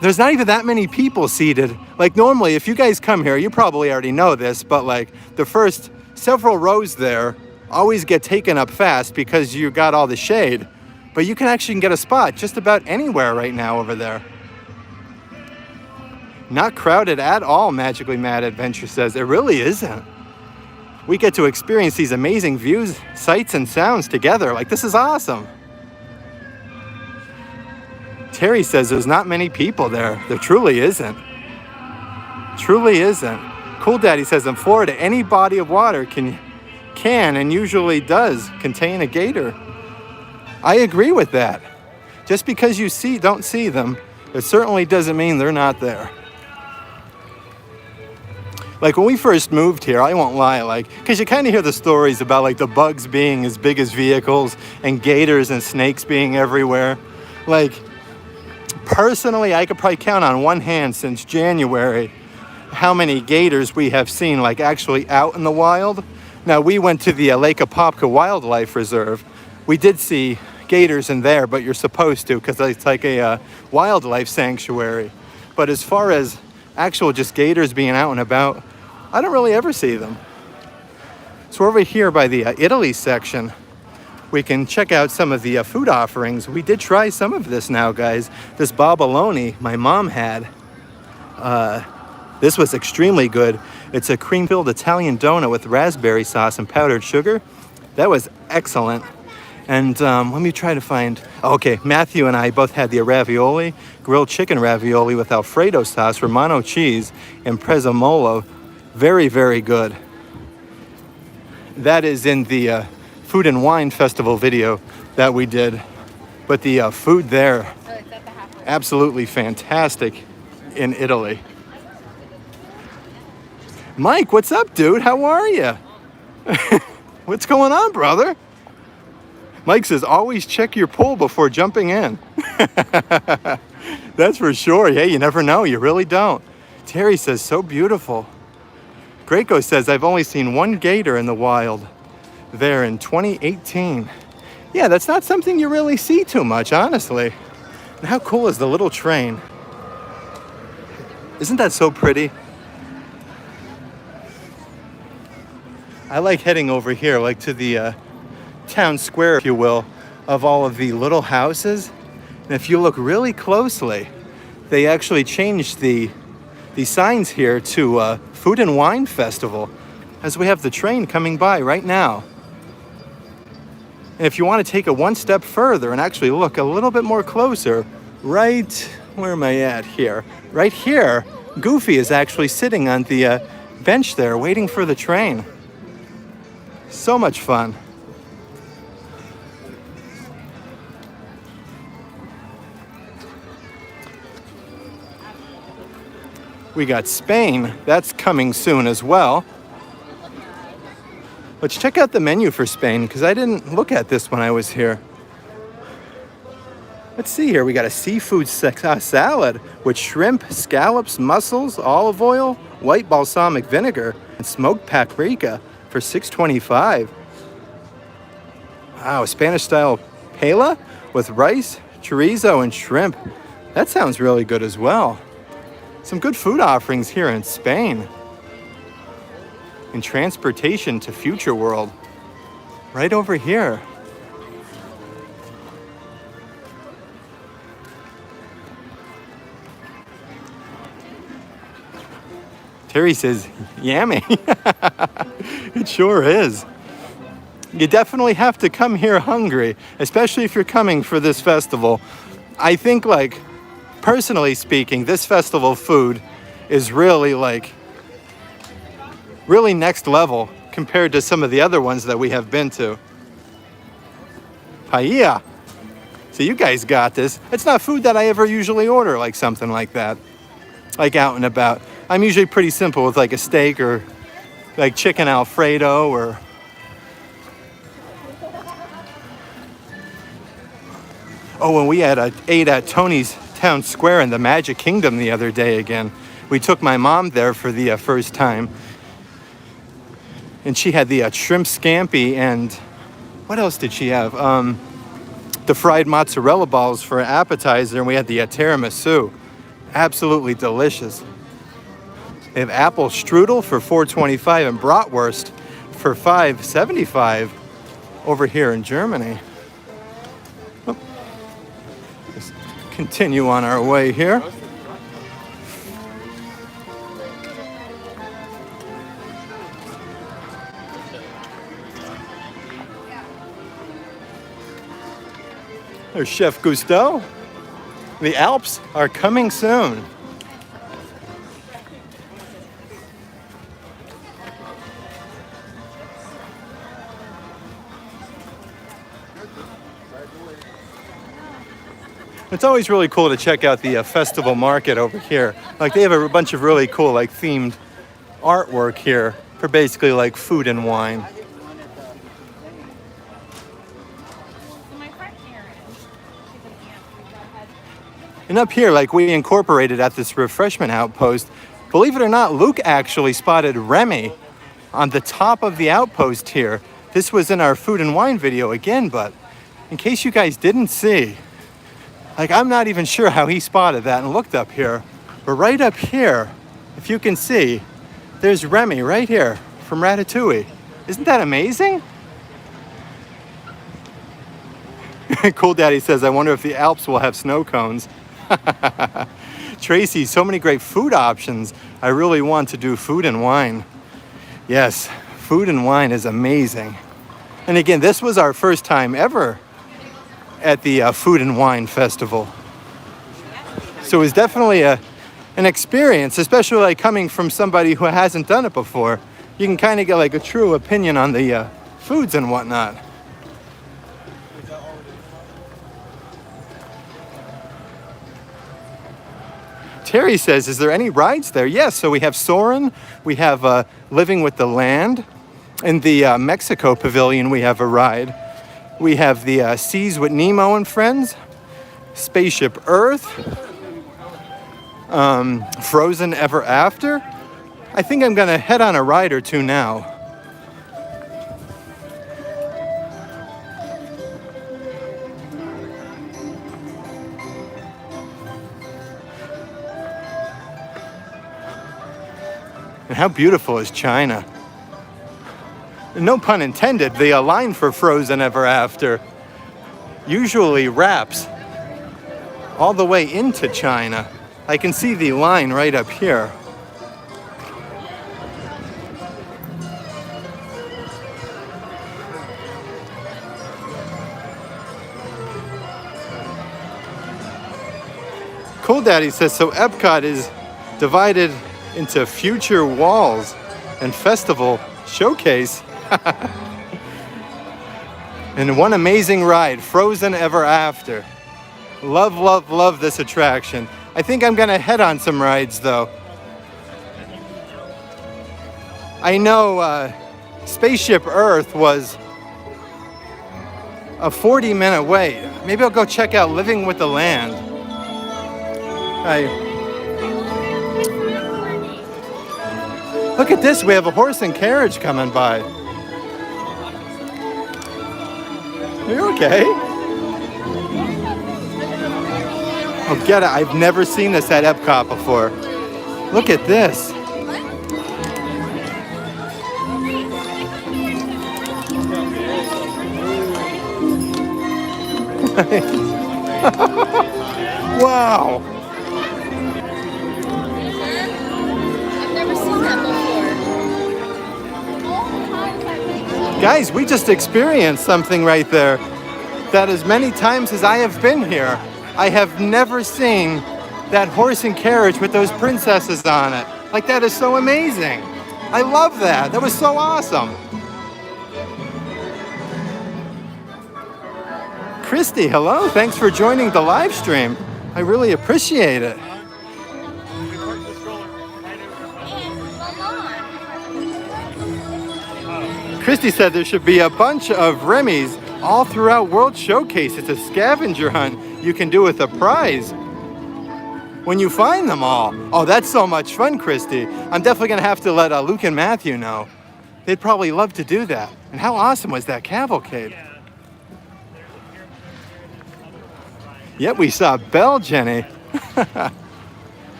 There's not even that many people seated. Like, normally, if you guys come here, you probably already know this, but like the first several rows there always get taken up fast because you got all the shade. But you can actually get a spot just about anywhere right now over there. Not crowded at all, Magically Mad Adventure says. It really isn't. We get to experience these amazing views, sights, and sounds together. Like, this is awesome. Terry says there's not many people there. There truly isn't. Truly isn't. Cool Daddy says in Florida, any body of water can and usually does contain a gator. I agree with that. Just because you don't see them, it certainly doesn't mean they're not there. Like, when we first moved here, I won't lie, like, because you kind of hear the stories about like the bugs being as big as vehicles and gators and snakes being everywhere. Like, personally, I could probably count on one hand since January how many gators we have seen, like, actually out in the wild. Now, we went to the Lake Apopka Wildlife Reserve. We did see gators in there, but you're supposed to because it's like a wildlife sanctuary. But as far as actual just gators being out and about, I don't really ever see them. So over here by the Italy section, we can check out some of the food offerings. We did try some of this now, guys. This babalone my mom had. This was extremely good. It's a cream-filled Italian donut with raspberry sauce and powdered sugar. That was excellent. And let me try to find... Okay, Matthew and I both had the ravioli, grilled chicken ravioli with Alfredo sauce, Romano cheese, and prezzemolo. Very, very good. That is in the Food and Wine Festival video that we did. But the food there, absolutely fantastic in Italy. Mike, what's up, dude? How are you? What's going on, brother? Mike says, always check your pool before jumping in. That's for sure. Hey, you never know. You really don't. Terry says, so beautiful. Greco says, I've only seen one gator in the wild there in 2018. Yeah, that's not something you really see too much, honestly. And how cool is the little train? Isn't that so pretty? I like heading over here, like to the town square, if you will, of all of the little houses. And if you look really closely, they actually changed the signs here to Food and Wine Festival, as we have the train coming by right now. And if you want to take it one step further and actually look a little bit more closer, right, where am I at here? Right here, Goofy is actually sitting on the bench there waiting for the train. So much fun. We got Spain. That's coming soon as well. Let's check out the menu for Spain, because I didn't look at this when I was here. Let's see here. We got a seafood salad with shrimp, scallops, mussels, olive oil, white balsamic vinegar, and smoked paprika for $6.25. Wow, Spanish-style paella with rice, chorizo, and shrimp. That sounds really good as well. Some good food offerings here in Spain. And transportation to Future World. Right over here. Terry says, yummy. It sure is. You definitely have to come here hungry, especially if you're coming for this festival. I think, like, personally speaking, this festival food is really like really next level compared to some of the other ones that we have been to. Paella. So you guys got this. It's not food that I ever usually order, like something like that, like out and about. I'm usually pretty simple with like a steak or like chicken Alfredo or... Oh, and we ate at Tony's Town Square in the Magic Kingdom the other day again. We took my mom there for the first time. And she had the shrimp scampi and... What else did she have? The fried mozzarella balls for an appetizer, and we had the tiramisu. Absolutely delicious. They have apple strudel for $4.25 and bratwurst for $5.75 over here in Germany. Oh. Let's continue on our way here. There's Chef Gusteau. The Alps are coming soon. It's always really cool to check out the festival market over here. Like they have a bunch of really cool like themed artwork here for basically like food and wine. And up here, like we incorporated at this refreshment outpost, believe it or not, Luke actually spotted Remy on the top of the outpost here. This was in our food and wine video again, but in case you guys didn't see, like I'm not even sure how he spotted that and looked up here. But right up here, if you can see, there's Remy right here from Ratatouille. Isn't that amazing? Cool Daddy says, I wonder if the Alps will have snow cones. Tracy, so many great food options. I really want to do food and wine. Yes, food and wine is amazing. And again, this was our first time ever at the Food and Wine Festival. So it was definitely an experience, especially like coming from somebody who hasn't done it before. You can kind of get like a true opinion on the foods and whatnot. Terry says, is there any rides there? Yes, so we have Soarin', we have Living with the Land. In the Mexico Pavilion, we have a ride. We have the Seas with Nemo and Friends, Spaceship Earth, Frozen Ever After. I think I'm gonna head on a ride or two now. And how beautiful is China? No pun intended, the line for Frozen Ever After usually wraps all the way into China. I can see the line right up here. Cool Daddy says, so Epcot is divided into future walls and festival showcase. And one amazing ride, Frozen Ever After. Love, love, love this attraction. I think I'm gonna head on some rides though. I know Spaceship Earth was a 40-minute wait. Maybe I'll go check out Living with the Land. Look at this, we have a horse and carriage coming by. Are you okay? Oh, get it, I've never seen this at Epcot before. Look at this. Wow. Guys, we just experienced something right there that as many times as I have been here, I have never seen that horse and carriage with those princesses on it. Like, that is so amazing. I love that. That was so awesome. Christy, hello. Thanks for joining the live stream. I really appreciate it. Christy said there should be a bunch of Remy's all throughout World Showcase. It's a scavenger hunt you can do with a prize when you find them all. Oh, that's so much fun, Christy. I'm definitely going to have to let Luke and Matthew know. They'd probably love to do that. And how awesome was that cavalcade? Yep, we saw Belle, Jenny.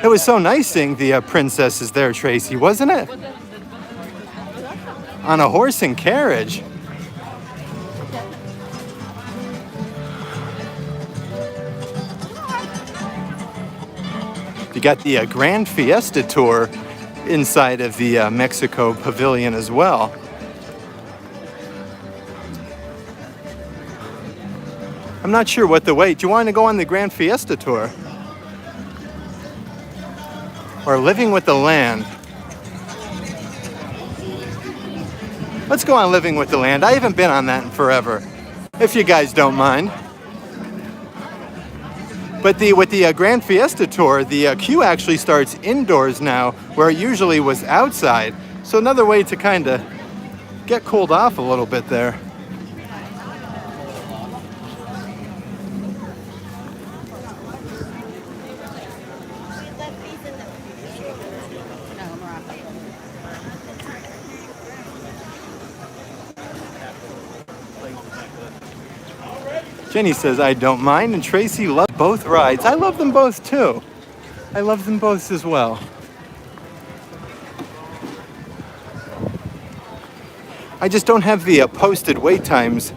It was so nice seeing the princesses there, Tracy, wasn't it? On a horse and carriage. You got the Grand Fiesta Tour inside of the Mexico Pavilion as well. I'm not sure what the wait. Do you want to go on the Grand Fiesta Tour? Or Living with the Land? Let's go on Living with the Land. I haven't been on that in forever, if you guys don't mind. But with the Grand Fiesta Tour, the queue actually starts indoors now, where it usually was outside. So another way to kind of get cooled off a little bit there. Jenny says, I don't mind, and Tracy loves both rides. I love them both too. I love them both as well. I just don't have the posted wait times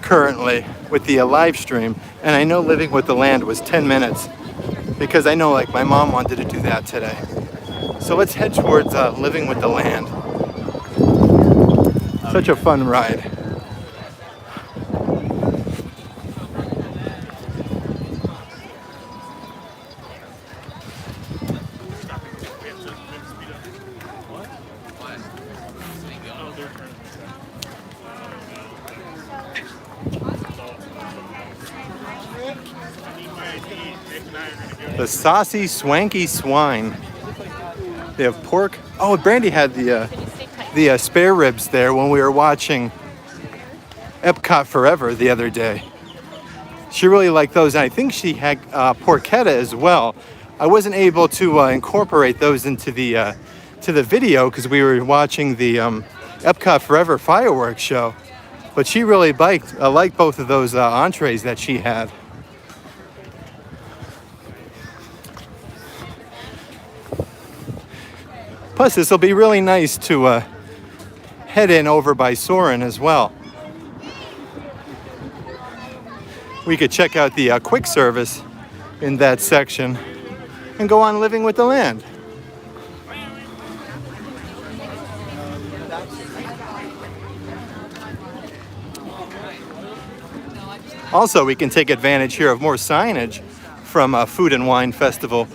currently with the live stream, and I know Living with the Land was 10 minutes because I know like my mom wanted to do that today. So let's head towards Living with the Land. Such a fun ride. The saucy, swanky swine. They have pork. Oh, Brandy had the spare ribs there when we were watching Epcot Forever the other day. She really liked those. And I think she had porchetta as well. I wasn't able to incorporate those into the video because we were watching the Epcot Forever fireworks show. But she really liked both of those entrees that she had. Plus, this will be really nice to head in over by Soarin' as well. We could check out the quick service in that section and go on Living with the Land. Also, we can take advantage here of more signage from Food and Wine Festival.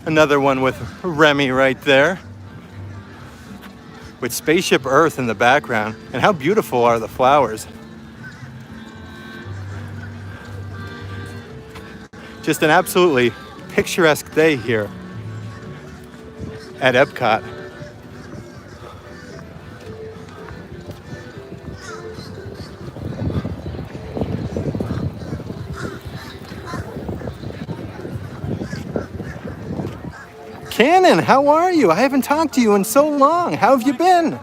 Another one with Remy right there, with Spaceship Earth in the background. And how beautiful are the flowers. Just an absolutely picturesque day here at Epcot. Cannon, how are you? I haven't talked to you in so long. How have you been?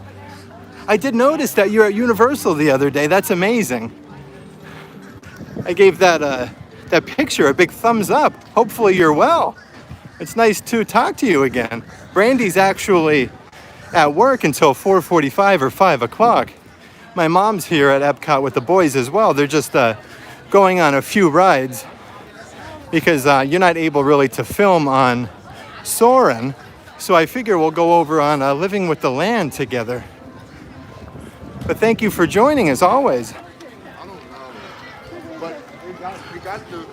I did notice that you're at Universal the other day. That's amazing. I gave that picture a big thumbs up. Hopefully you're well. It's nice to talk to you again. Brandy's actually at work until 4:45 or 5 o'clock. My mom's here at Epcot with the boys as well. They're just going on a few rides because you're not able really to film on Soarin', so I figure we'll go over on Living with the Land together. But thank you for joining as always. But we got to.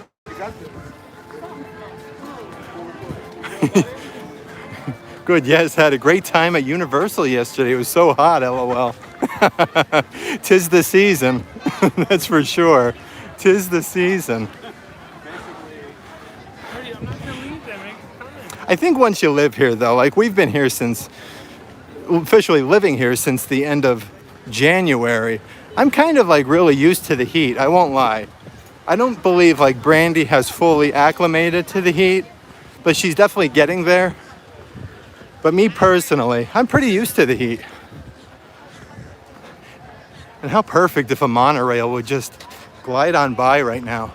Good, yes, had a great time at Universal yesterday. It was so hot, LOL. 'Tis the season, that's for sure. 'Tis the season. I think once you live here, though, like we've been here since, officially living here since the end of January, I'm kind of like really used to the heat, I won't lie. I don't believe like Brandy has fully acclimated to the heat, but she's definitely getting there. But me personally, I'm pretty used to the heat. And how perfect if a monorail would just glide on by right now.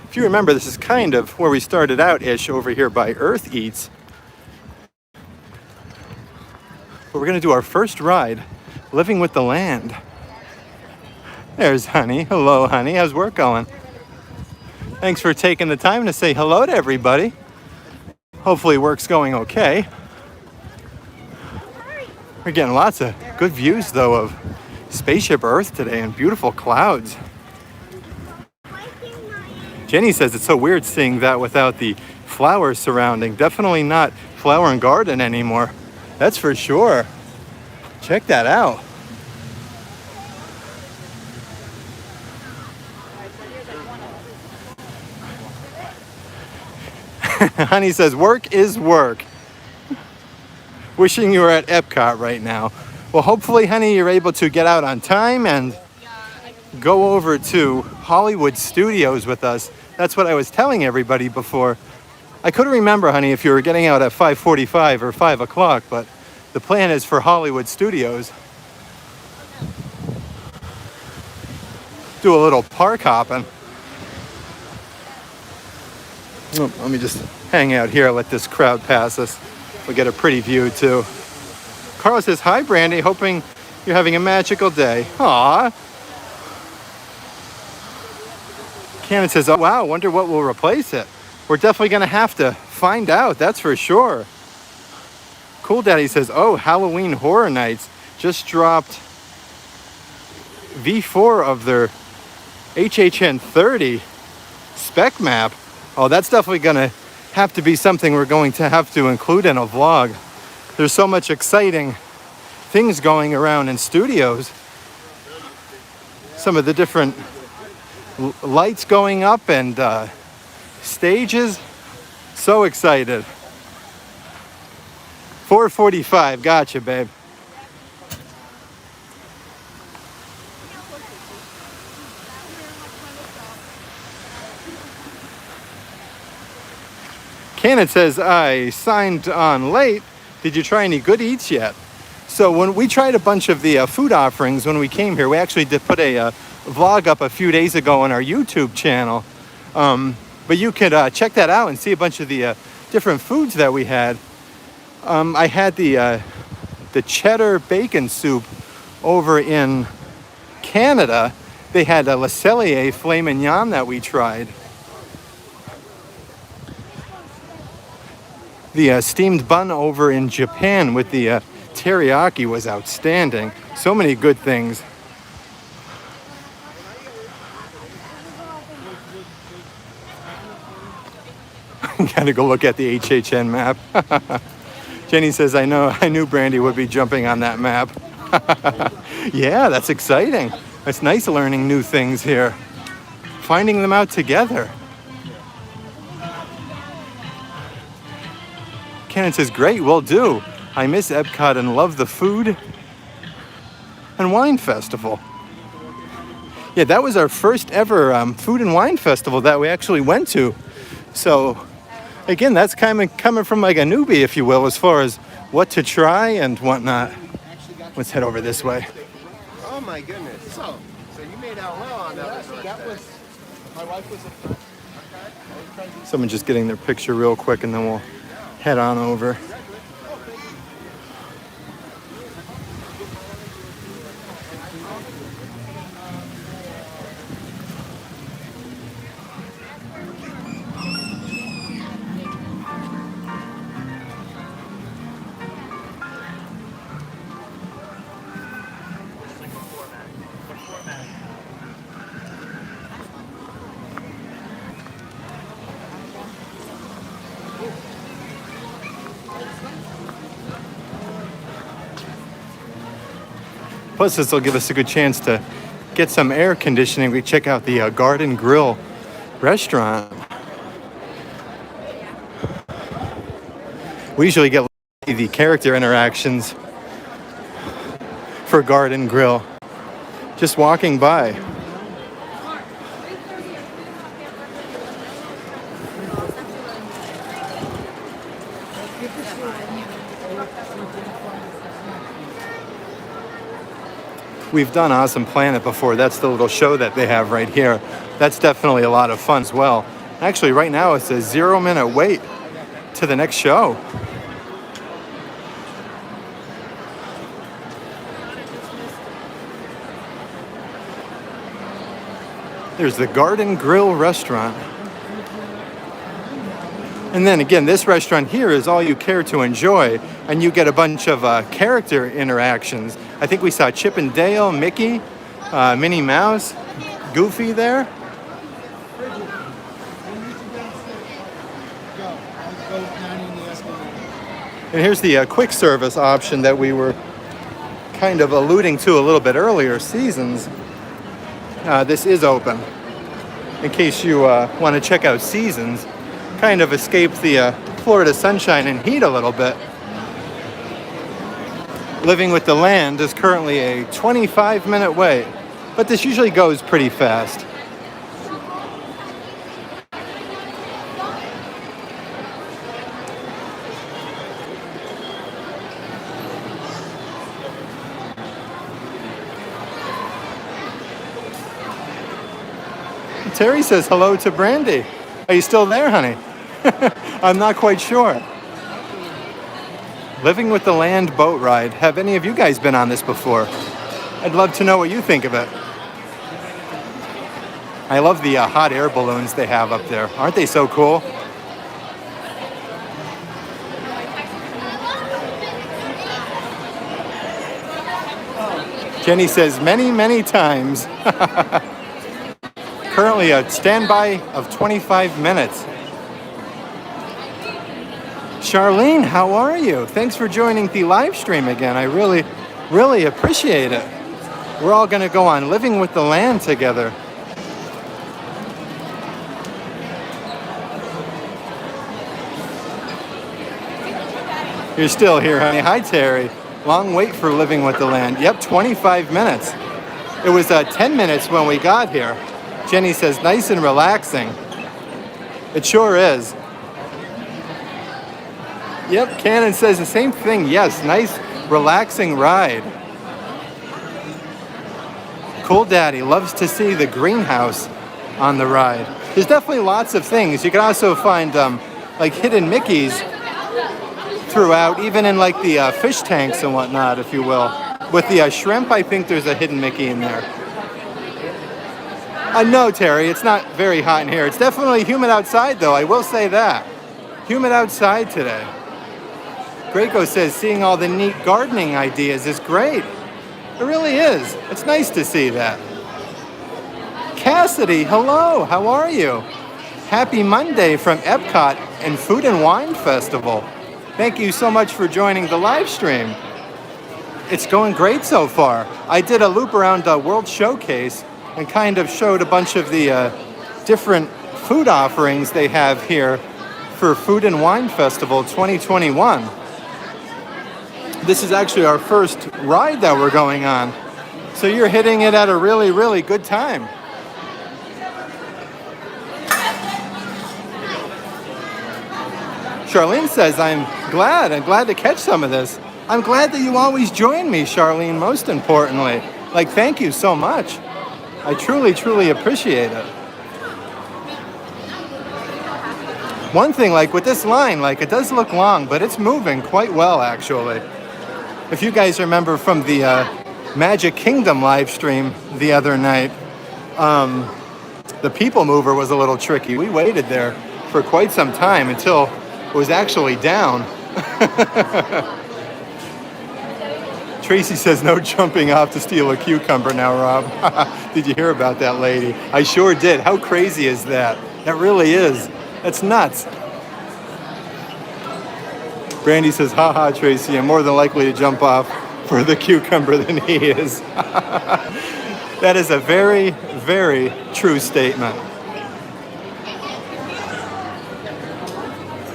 If you remember, this is kind of where we started out-ish over here by Earth Eats. But we're gonna do our first ride, Living with the Land. There's Honey. Hello, Honey. How's work going? Thanks for taking the time to say hello to everybody. Hopefully work's going okay. We're getting lots of good views, though, of Spaceship Earth today and beautiful clouds. Jenny says it's so weird seeing that without the flowers surrounding. Definitely not flower and garden anymore. That's for sure. Check that out. Honey says work is work. Wishing you were at Epcot right now. Well, hopefully, Honey, you're able to get out on time and go over to Hollywood Studios with us. That's what I was telling everybody before. I couldn't remember, Honey, if you were getting out at 5:45 or 5 o'clock, but the plan is for Hollywood Studios. Do a little park hopping. Oh, let me just hang out here, let this crowd pass us. We'll get a pretty view, too. Carl says, hi, Brandy, hoping you're having a magical day. Aw. Cannon says, oh, wow, wonder what will replace it. We're definitely going to have to find out, that's for sure. Cool Daddy says, oh, Halloween Horror Nights just dropped V4 of their HHN 30 spec map. Oh, that's definitely going to have to be something we're going to have to include in a vlog. There's so much exciting things going around in studios. Some of the different lights going up and stages. So excited. 4:45. Gotcha, babe. Cannon says, I signed on late. Did you try any good eats yet? So when we tried a bunch of the food offerings when we came here, we actually did put a vlog up a few days ago on our YouTube channel. But you could check that out and see a bunch of the different foods that we had. I had the cheddar bacon soup over in Canada. They had a Le Cellier filet mignon that we tried. The steamed bun over in Japan with the teriyaki was outstanding. So many good things. Gotta go look at the HHN map. Jenny says, I knew Brandy would be jumping on that map. Yeah, that's exciting. It's nice learning new things here. Finding them out together. Cannon says, great, will do. I miss Epcot and love the food and wine festival. Yeah, that was our first ever food and wine festival that we actually went to. So, again, that's kind of coming from like a newbie, if you will, as far as what to try and whatnot. Let's head over this way. Oh my goodness. So you made out well on that. My wife was a Someone just getting their picture real quick and then we'll head on over. Plus, this will give us a good chance to get some air conditioning. We check out the Garden Grill restaurant. We usually get the character interactions for Garden Grill. Just walking by. We've done Awesome Planet before. That's the little show that they have right here. That's definitely a lot of fun as well. Actually, right now it's a 0-minute wait to the next show. There's the Garden Grill restaurant. And then again, this restaurant here is all you care to enjoy, and you get a bunch of character interactions. I think we saw Chip and Dale, Mickey, Minnie Mouse, Goofy there. And here's the quick service option that we were kind of alluding to a little bit earlier, Seasons. This is open. In case you want to check out Seasons, kind of escape the Florida sunshine and heat a little bit. Living with the Land is currently a 25-minute wait, but this usually goes pretty fast. Terry says hello to Brandy. Are you still there, honey? I'm not quite sure. Living with the Land boat ride. Have any of you guys been on this before? I'd love to know what you think of it. I love the hot air balloons they have up there. Aren't they so cool? Jenny says many, many times. Currently a standby of 25 minutes. Charlene, how are you? Thanks for joining the live stream again. I really, really appreciate it. We're all going to go on Living with the Land together. You're still here, honey. Hi, Terry. Long wait for Living with the Land. Yep, 25 minutes. It was 10 minutes when we got here. Jenny says, nice and relaxing. It sure is. Yep, Cannon says the same thing. Yes, nice, relaxing ride. Cool Daddy loves to see the greenhouse on the ride. There's definitely lots of things. You can also find like hidden Mickeys throughout, even in like the fish tanks and whatnot, if you will. With the shrimp, I think there's a hidden Mickey in there. No, Terry, it's not very hot in here. It's definitely humid outside, though. I will say that. Humid outside today. Graco says seeing all the neat gardening ideas is great. It really is. It's nice to see that. Cassidy, hello. How are you? Happy Monday from Epcot and Food and Wine Festival. Thank you so much for joining the live stream. It's going great so far. I did a loop around the World Showcase and kind of showed a bunch of the different food offerings they have here for Food and Wine Festival 2021. This is actually our first ride that we're going on. So you're hitting it at a really, really good time. Charlene says, I'm glad to catch some of this. I'm glad that you always join me, Charlene, most importantly. Like, thank you so much. I truly, truly appreciate it. One thing, like with this line, like it does look long, but it's moving quite well, actually. If you guys remember from the Magic Kingdom live stream the other night, the People Mover was a little tricky. We waited there for quite some time until it was actually down. Tracy says, no jumping off to steal a cucumber now, Rob. Did you hear about that lady? I sure did. How crazy is that? That really is. That's nuts. Brandy says, haha, Tracy, I'm more than likely to jump off for the cucumber than he is. That is a very, very true statement.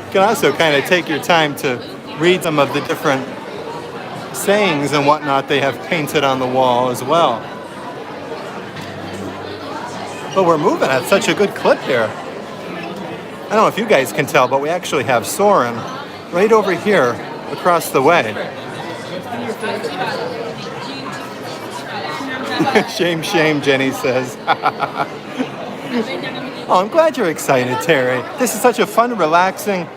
You can also kind of take your time to read some of the different sayings and whatnot they have painted on the wall as well. But we're moving at such a good clip here. I don't know if you guys can tell, but we actually have Soren right over here across the way. Shame, shame, Jenny says. Oh, I'm glad you're excited, Terry. This is such a fun, relaxing,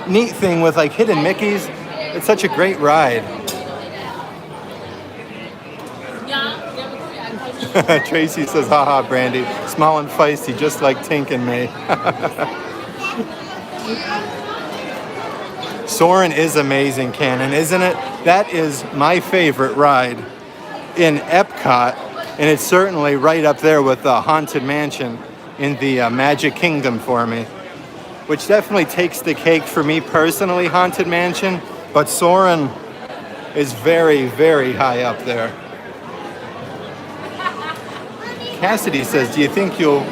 neat thing with like hidden Mickeys. It's such a great ride. Tracy says, haha, Brandy. Small and feisty, just like Tink and me. Soarin' is amazing, Cannon, isn't it? That is my favorite ride in Epcot, and it's certainly right up there with the Haunted Mansion in the Magic Kingdom for me, which definitely takes the cake for me personally, Haunted Mansion, but Soarin' is very, very high up there. Cassidy says, do you think you'll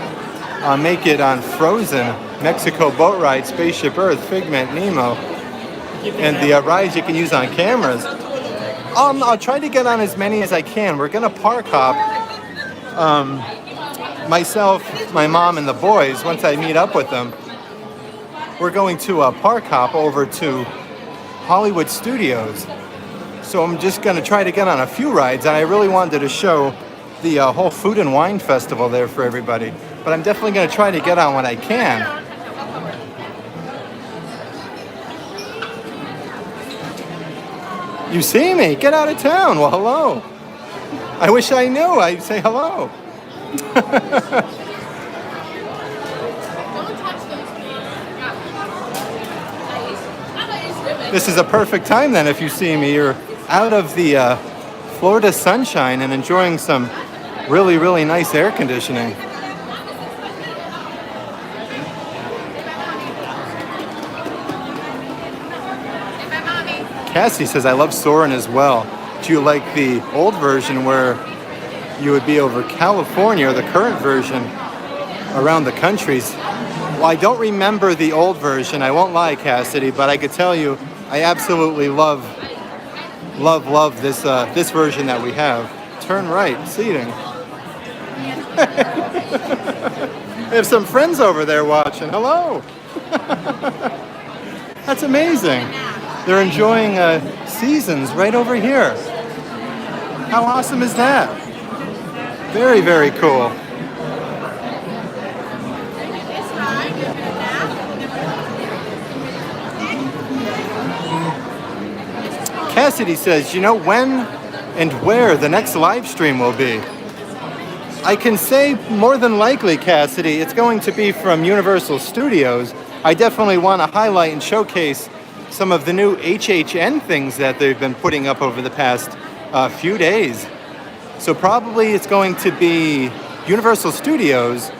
make it on Frozen, Mexico Boat Ride, Spaceship Earth, Figment, Nemo, and the rides you can use on cameras? I'll try to get on as many as I can. We're going to park hop. Myself, my mom, and the boys, once I meet up with them, we're going to park hop over to Hollywood Studios. So I'm just going to try to get on a few rides, and I really wanted to show the whole food and wine festival there for everybody. But I'm definitely going to try to get on when I can. You see me? Get out of town. Well, hello. I wish I knew. I'd say hello. This is a perfect time then if you see me. You're out of the Florida sunshine and enjoying some really, really nice air conditioning. Cassie says, I love Soarin' as well. Do you like the old version where you would be over California, or the current version around the countries? Well, I don't remember the old version, I won't lie, Cassidy, but I could tell you I absolutely love this version that we have. Turn right, seating. I have some friends over there watching. Hello. That's amazing. They're enjoying Seasons right over here. How awesome is that? Very, very cool. Cassidy says, you know when and where the next live stream will be? I can say more than likely, Cassidy, it's going to be from Universal Studios. I definitely want to highlight and showcase some of the new HHN things that they've been putting up over the past few days. So probably it's going to be Universal Studios.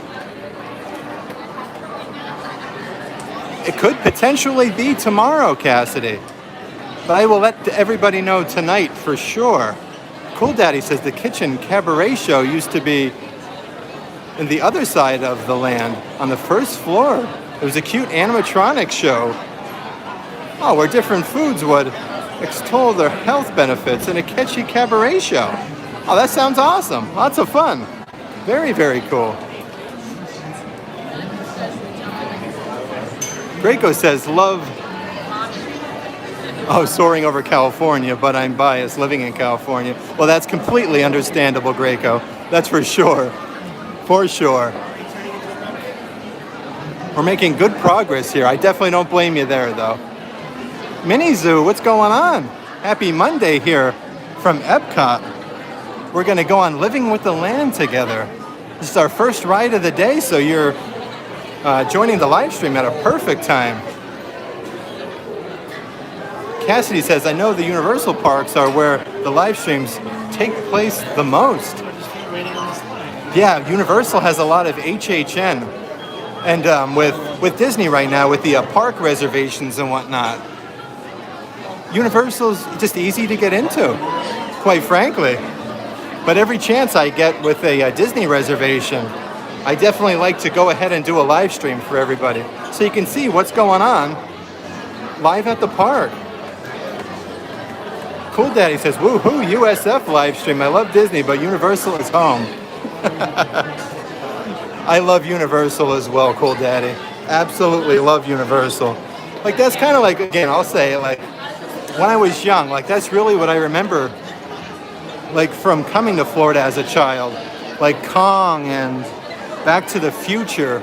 It could potentially be tomorrow, Cassidy. But I will let everybody know tonight for sure. Cool Daddy says the Kitchen Cabaret Show used to be in the other side of the land, on the first floor. It was a cute animatronic show. Oh, where different foods would extol their health benefits in a catchy cabaret show. Oh, that sounds awesome. Lots of fun. Very, very cool. Draco says, love... Oh, soaring over California, but I'm biased living in California. Well, that's completely understandable, Graco. That's for sure. For sure. We're making good progress here. I definitely don't blame you there, though. Mini Zoo, what's going on? Happy Monday here from Epcot. We're going to go on Living with the Land together. This is our first ride of the day, so you're joining the live stream at a perfect time. Cassidy says, I know the Universal parks are where the live streams take place the most. Yeah, Universal has a lot of HHN. And with Disney right now, with the park reservations and whatnot, Universal's just easy to get into. quite frankly. But every chance I get with a Disney reservation, I definitely like to go ahead and do a live stream for everybody, so you can see what's going on live at the park. Cool Daddy says, woohoo, USF live stream. I love Disney, but Universal is home. I love Universal as well, Cool Daddy. Absolutely love Universal. Like, that's kind of like, again, I'll say, like, when I was young, like, that's really what I remember, like, from coming to Florida as a child. Like Kong and Back to the Future,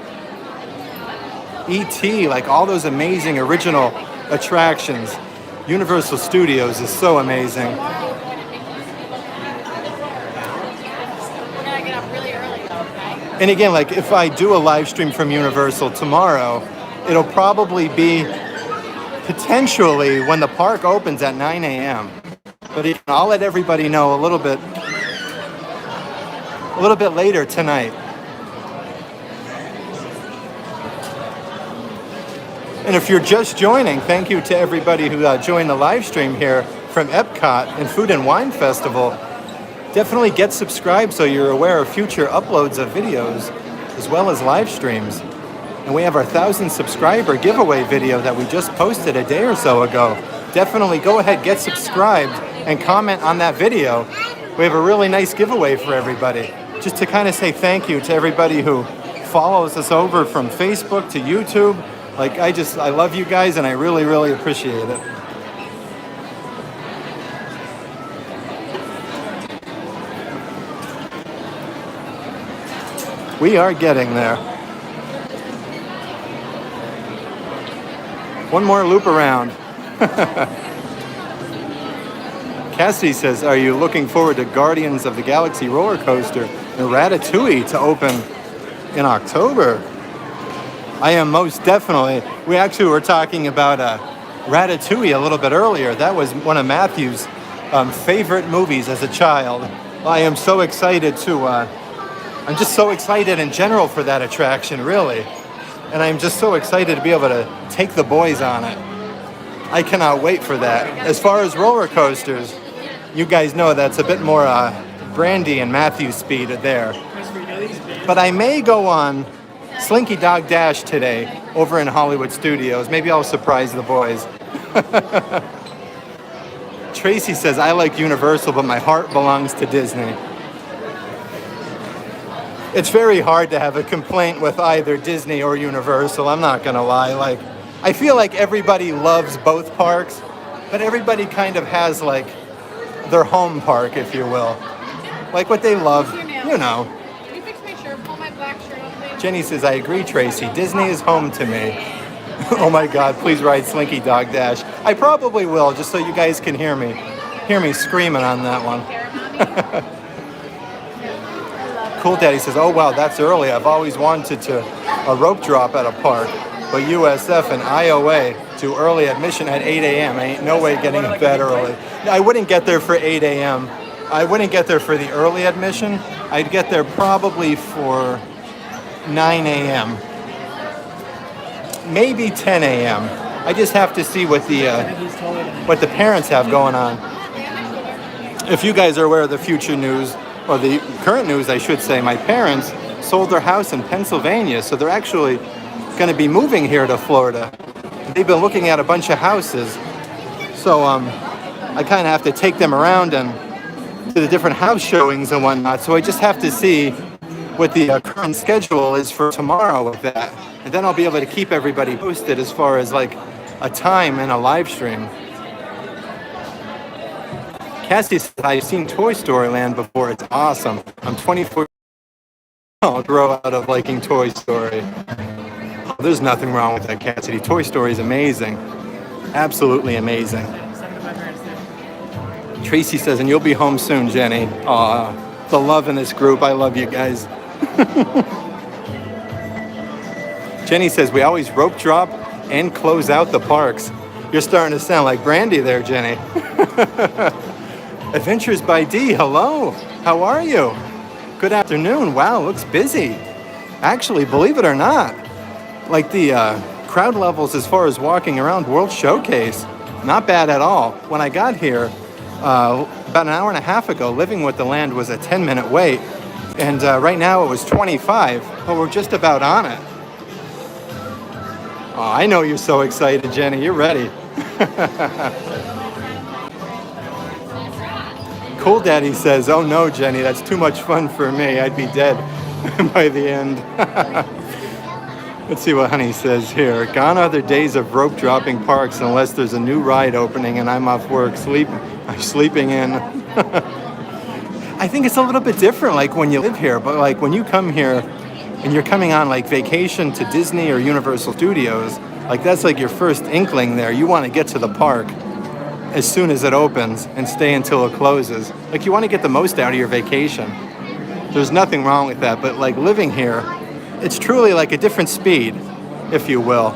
E.T., like all those amazing original attractions. Universal Studios is so amazing. We're gonna get up really early though, okay? And again, like if I do a live stream from Universal tomorrow, it'll probably be potentially when the park opens at 9 a.m. But I'll let everybody know a little bit later tonight. And if you're just joining, thank you to everybody who joined the live stream here from Epcot and Food and Wine Festival. Definitely get subscribed so you're aware of future uploads of videos as well as live streams. And we have our 1,000 subscriber giveaway video that we just posted a day or so ago. Definitely go ahead, get subscribed, and comment on that video. We have a really nice giveaway for everybody. Just to kind of say thank you to everybody who follows us over from Facebook to YouTube. Like, I love you guys, and I really, really appreciate it. We are getting there. One more loop around. Cassidy says, are you looking forward to Guardians of the Galaxy roller coaster and Ratatouille to open in October? I am most definitely. We actually were talking about Ratatouille a little bit earlier. That was one of Matthew's favorite movies as a child. I am so excited I'm just so excited in general for that attraction, really. And I'm just so excited to be able to take the boys on it. I cannot wait for that. As far as roller coasters, you guys know that's a bit more Brandy and Matthew's speed there. But I may go on Slinky Dog Dash today over in Hollywood Studios. Maybe I'll surprise the boys. Tracy says, I like Universal, but my heart belongs to Disney. It's very hard to have a complaint with either Disney or Universal, I'm not gonna lie. Like, I feel like everybody loves both parks, but everybody kind of has like their home park, if you will. Like what they love, you know. Can you fix my shirt? Pull my black shirt up, please. Jenny says, I agree, Tracy. Disney is home to me. Oh my God, please ride Slinky Dog Dash. I probably will, just so you guys can hear me screaming on that one. Cool Daddy says, oh wow, that's early. I've always wanted to a rope drop at a park, but USF and IOA do early admission at 8 a.m. I ain't no way getting that early. I wouldn't get there for 8 a.m. I wouldn't get there for the early admission. I'd get there probably for 9 a.m. Maybe 10 a.m. I just have to see what the parents have going on. If you guys are aware of the future news, or the current news, I should say, my parents sold their house in Pennsylvania, so they're actually going to be moving here to Florida. They've been looking at a bunch of houses, so I kind of have to take them around and to the different house showings and whatnot, so I just have to see what the current schedule is for tomorrow with that, and then I'll be able to keep everybody posted as far as like a time and a live stream. Cassie says, I've seen Toy Story Land before. It's awesome. I'm 24. I'll grow out of liking Toy Story. Oh, there's nothing wrong with that, Cassidy. Toy Story is amazing. Absolutely amazing. Tracy says, and you'll be home soon, Jenny. Aw, the love in this group. I love you guys. Jenny says, we always rope drop and close out the parks. You're starting to sound like Brandy there, Jenny. Adventures by D, hello. How are you? Good afternoon. Wow, looks busy. Actually, believe it or not, like the crowd levels as far as walking around World Showcase, not bad at all. When I got here, about an hour and a half ago, Living with the Land was a 10-minute wait. And right now it was 25, but we're just about on it. Oh, I know you're so excited, Jenny. You're ready. Cool Daddy says, oh no, Jenny, that's too much fun for me. I'd be dead by the end. Let's see what Honey says here. Gone are the days of rope dropping parks unless there's a new ride opening and I'm off work sleeping in. I think it's a little bit different like when you live here, but like when you come here and you're coming on like vacation to Disney or Universal Studios, like that's like your first inkling there. You want to get to the park as soon as it opens and stay until it closes. Like you want to get the most out of your vacation. There's nothing wrong with that, but like living here, it's truly like a different speed, if you will.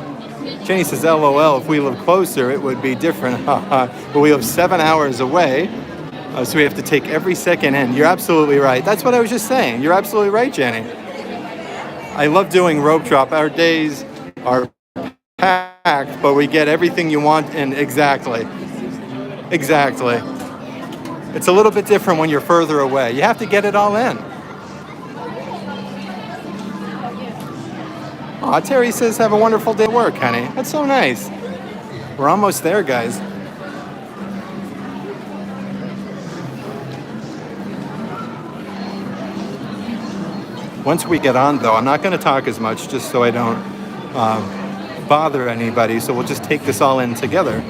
Jenny says, LOL, if we live closer, it would be different. But we live 7 hours away, so we have to take every second in. You're absolutely right. That's what I was just saying. You're absolutely right, Jenny. I love doing rope drop. Our days are packed, but we get everything you want in exactly. Exactly. It's a little bit different when you're further away. You have to get it all in. Aw, Terry says, have a wonderful day at work, honey. That's so nice. We're almost there, guys. Once we get on, though, I'm not going to talk as much just so I don't bother anybody. So we'll just take this all in together.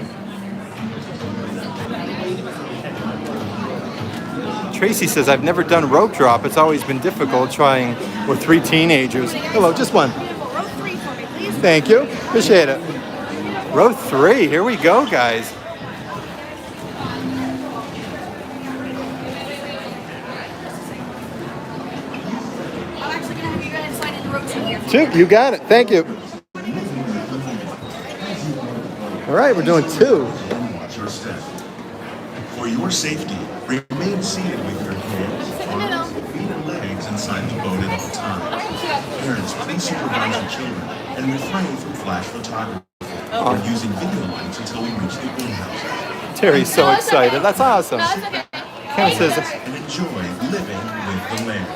Tracy says, I've never done rope drop. It's always been difficult trying with 3 teenagers. Hello, just one. Row 3 for me, please. Thank you. Appreciate it. Row 3. Here we go, guys. I'm actually going to have you guys sign in row 2 here. 2. You got it. Thank you. All right, we're doing 2. Watch your step. For your safety, remain seated with your hands, arms, feet, and legs inside the boat at all times. Parents, please supervise your children and refrain from flash photography or using video lights until we reach the greenhouse. Terry's so excited. That's awesome. Kim says, And enjoy living with the land.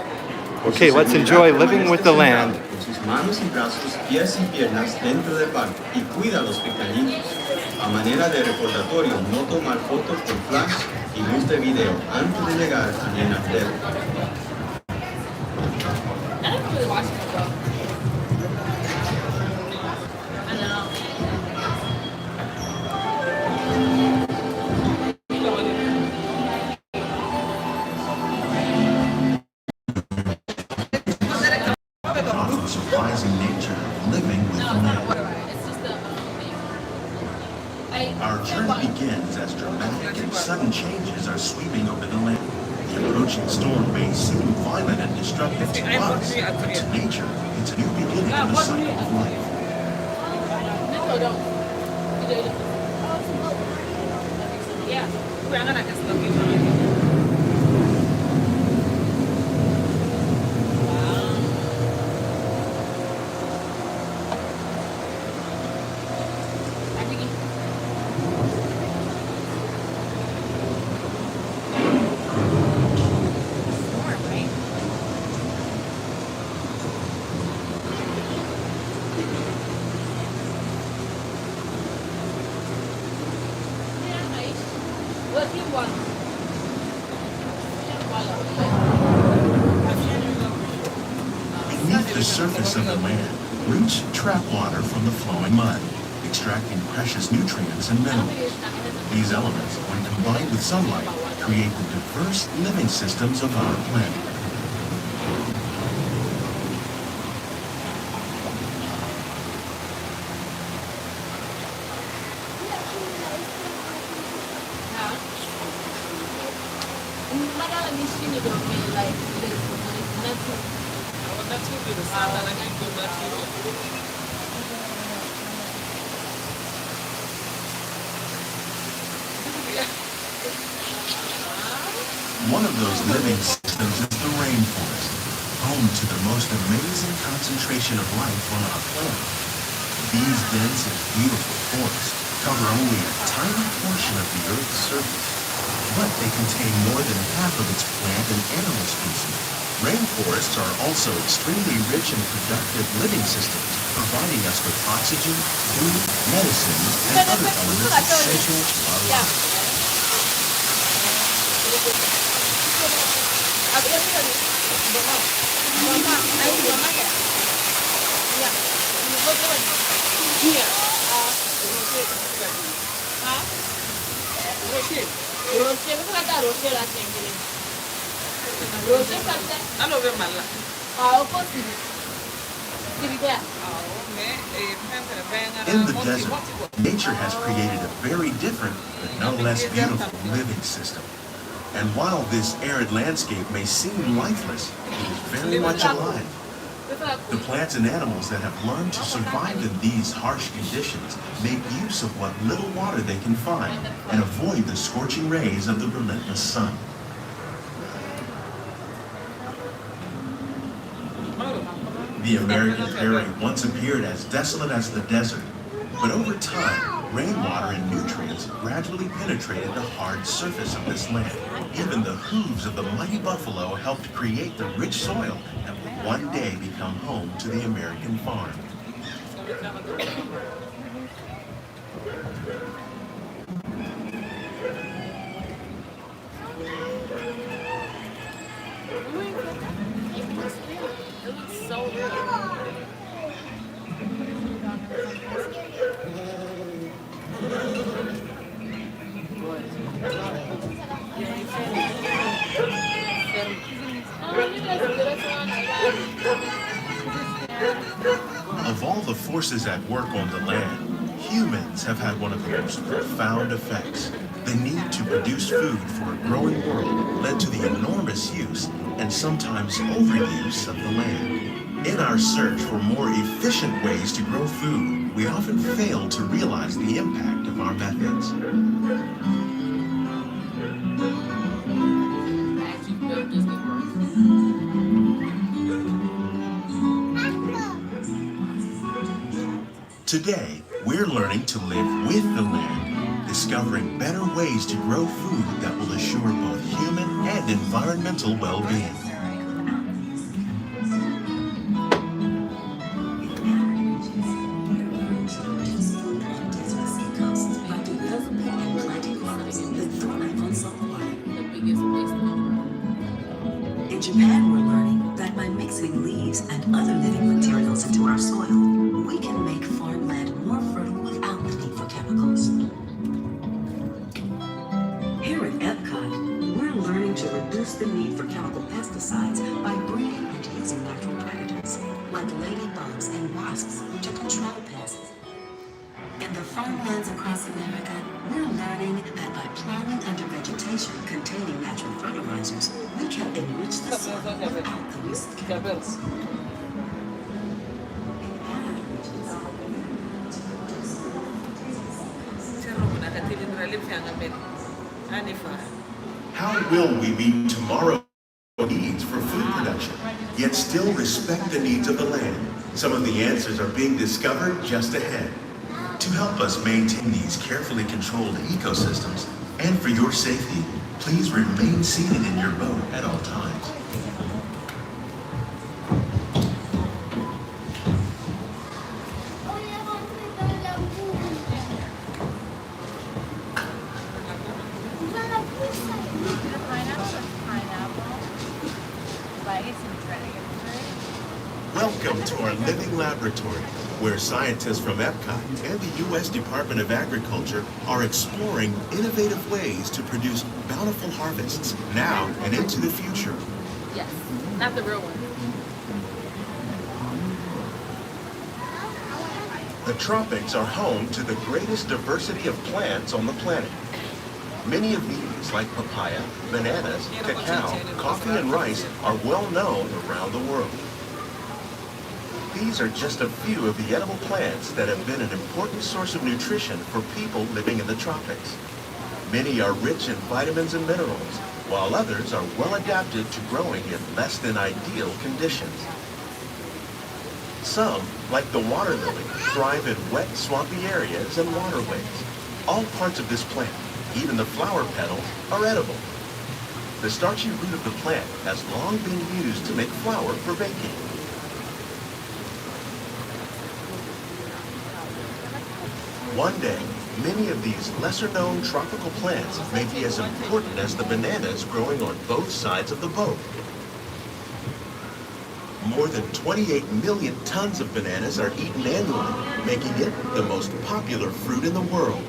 okay, let's enjoy living with the land. Con sus manos y brazos, pies y piernas dentro del barco y cuida a los pequeñitos. A manera de recordatorio, no tomar fotos con flash y luz de video antes de llegar a la tierra. I don't really watch it though. I know. Often surprising nature of living with the land. It's just Our journey begins as dramatic and sudden changes are sweeping over the land. The approaching storm may seem violent and destructive to us, but to nature, it's a new beginning in the cycle of life. Beneath the surface of the land, roots trap water from the flowing mud, extracting precious nutrients and minerals. These elements, when combined with sunlight, create the diverse living systems of our planet. One of those living systems is the rainforest, home to the most amazing concentration of life on our planet. These dense and beautiful forests cover only a tiny portion of the Earth's surface, but they contain more than half of its plant and animal species. Rainforests are also extremely rich and productive living systems, providing us with oxygen, food, medicines, and other elements essential to our lives. In the desert, nature has created a very different, but no less beautiful living system. And while this arid landscape may seem lifeless, it is very much alive. The plants and animals that have learned to survive in these harsh conditions make use of what little water they can find and avoid the scorching rays of the relentless sun. The American prairie once appeared as desolate as the desert, but over time, rainwater and nutrients gradually penetrated the hard surface of this land. Even the hooves of the mighty buffalo helped create the rich soil that would one day become home to the American farm. It looks so real. Of all the forces at work on the land, humans have had one of the most profound effects. The need to produce food for a growing world led to the enormous use and sometimes overuse of the land. In our search for more efficient ways to grow food, we often fail to realize the impact of our methods. Today, we're learning to live with the land, discovering better ways to grow food that will assure both human and environmental well-being. In Japan, we're learning that by mixing leaves and other living materials into our soil, we can make farmland more fertile without the need for chemicals. Here at Epcot, we're learning to reduce the need for chemical pesticides by breeding and using natural predators, like ladybugs and wasps, to control pests. In the farmlands across America, we're learning that by plowing under vegetation containing natural fertilizers, we can enrich the soil without the use of chemicals. How will we meet tomorrow's needs for food production, yet still respect the needs of the land? Some of the answers are being discovered just ahead. To help us maintain these carefully controlled ecosystems, and for your safety, please remain seated in your boat at all times. Welcome to our living laboratory, where scientists from Epcot and the U.S. Department of Agriculture are exploring innovative ways to produce bountiful harvests now and into the future. Yes, not the real one. The tropics are home to the greatest diversity of plants on the planet. Many of these, like papaya, bananas, cacao, coffee, and rice, are well known around the world. These are just a few of the edible plants that have been an important source of nutrition for people living in the tropics. Many are rich in vitamins and minerals, while others are well adapted to growing in less than ideal conditions. Some, like the water lily, thrive in wet, swampy areas and waterways. All parts of this plant, Even the flower petals are edible. The starchy root of the plant has long been used to make flour for baking. One day, many of these lesser-known tropical plants may be as important as the bananas growing on both sides of the boat. More than 28 million tons of bananas are eaten annually, making it the most popular fruit in the world.